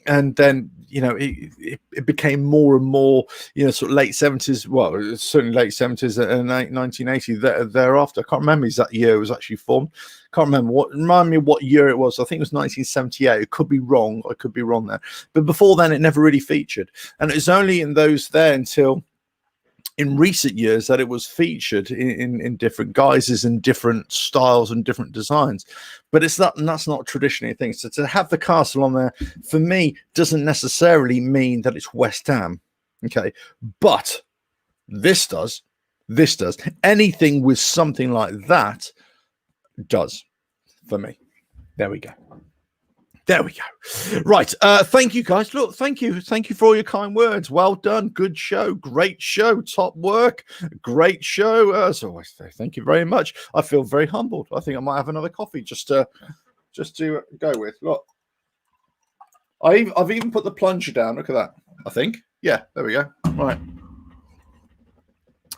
Speaker 1: and then it became more and more sort of late 70s, well certainly late 70s and 1980 thereafter. I can't remember exact year it was actually formed. Can't remember remind me what year it was. I think it was 1978. It could be wrong. I could be wrong there, but before then it never really featured, and it was only in those there until in recent years that it was featured in different guises and different styles and different designs. But that's not traditionally a thing. So to have the castle on there for me doesn't necessarily mean that it's West Ham. Okay, but this does. Anything with something like that does for me. There we go. Right. Thank you, guys. Look, thank you for all your kind words. Well done. Good show. Great show. Top work. Great show. As always, thank you very much. I feel very humbled. I think I might have another coffee just to go with. Look, I've even put the plunger down. Look at that. I think. Yeah. There we go. Right.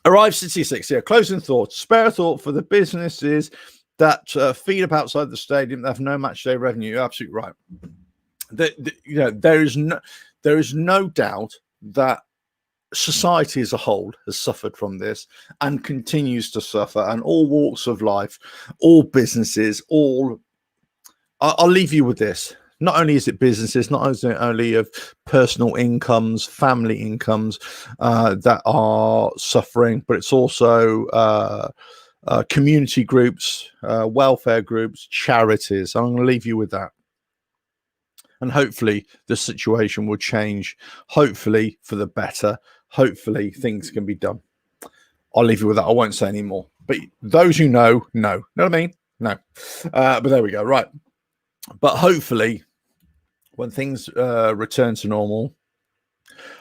Speaker 1: Arrive 66. Yeah. Closing thoughts. Spare thought for the businesses that feed up outside the stadium, that have no match day revenue. You're absolutely right. There is no doubt that society as a whole has suffered from this and continues to suffer, and all walks of life, all businesses, I'll leave you with this. Not only is it businesses, not only of personal incomes, family incomes that are suffering, but it's also community groups, welfare groups, charities. I'm going to leave you with that. And hopefully the situation will change, hopefully for the better. Hopefully things can be done. I'll leave you with that. I won't say any more. But those who know. Know what I mean? No. But there we go. Right. But hopefully when things return to normal,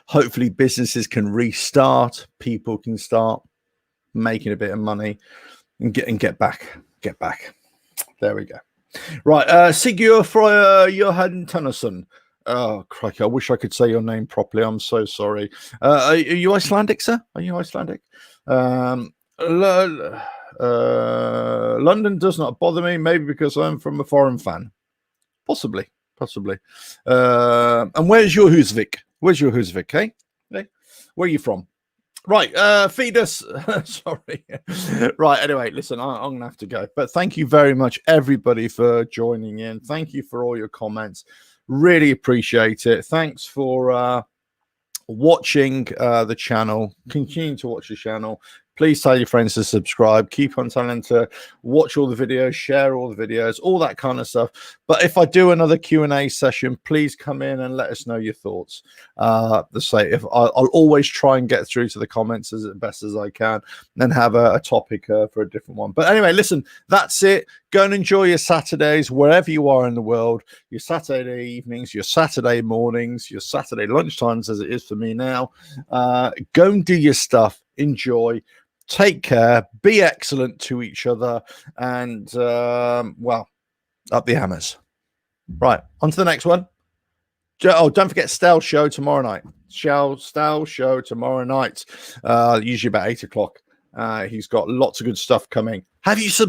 Speaker 1: hopefully businesses can restart. People can start making a bit of money and get back. There we go. Right, Sigurd Frøyer Johan Tennyson. Oh crikey, I wish I could say your name properly. I'm so sorry. Are you Icelandic, sir? Are you Icelandic? London does not bother me, maybe because I'm from a foreign fan. Possibly. And where's your Husvik? Eh? Where are you from? Right, feed us. Sorry. Right, anyway, listen, I'm going to have to go. But thank you very much, everybody, for joining in. Thank you for all your comments. Really appreciate it. Thanks for watching the channel. Continue to watch the channel. Please tell your friends to subscribe. Keep on telling them to watch all the videos, share all the videos, all that kind of stuff. But if I do another Q&A session, please come in and let us know your thoughts. I'll always try and get through to the comments as best as I can, and then have a topic for a different one. But anyway, listen, that's it. Go and enjoy your Saturdays wherever you are in the world, your Saturday evenings, your Saturday mornings, your Saturday lunchtimes, as it is for me now. Go and do your stuff. Enjoy. Take care, be excellent to each other, and well, up the hammers. Right, on to the next one. Oh, don't forget Stel's show tomorrow night. Stel's show tomorrow night, usually about 8 o'clock. He's got lots of good stuff coming. Have you subscribed?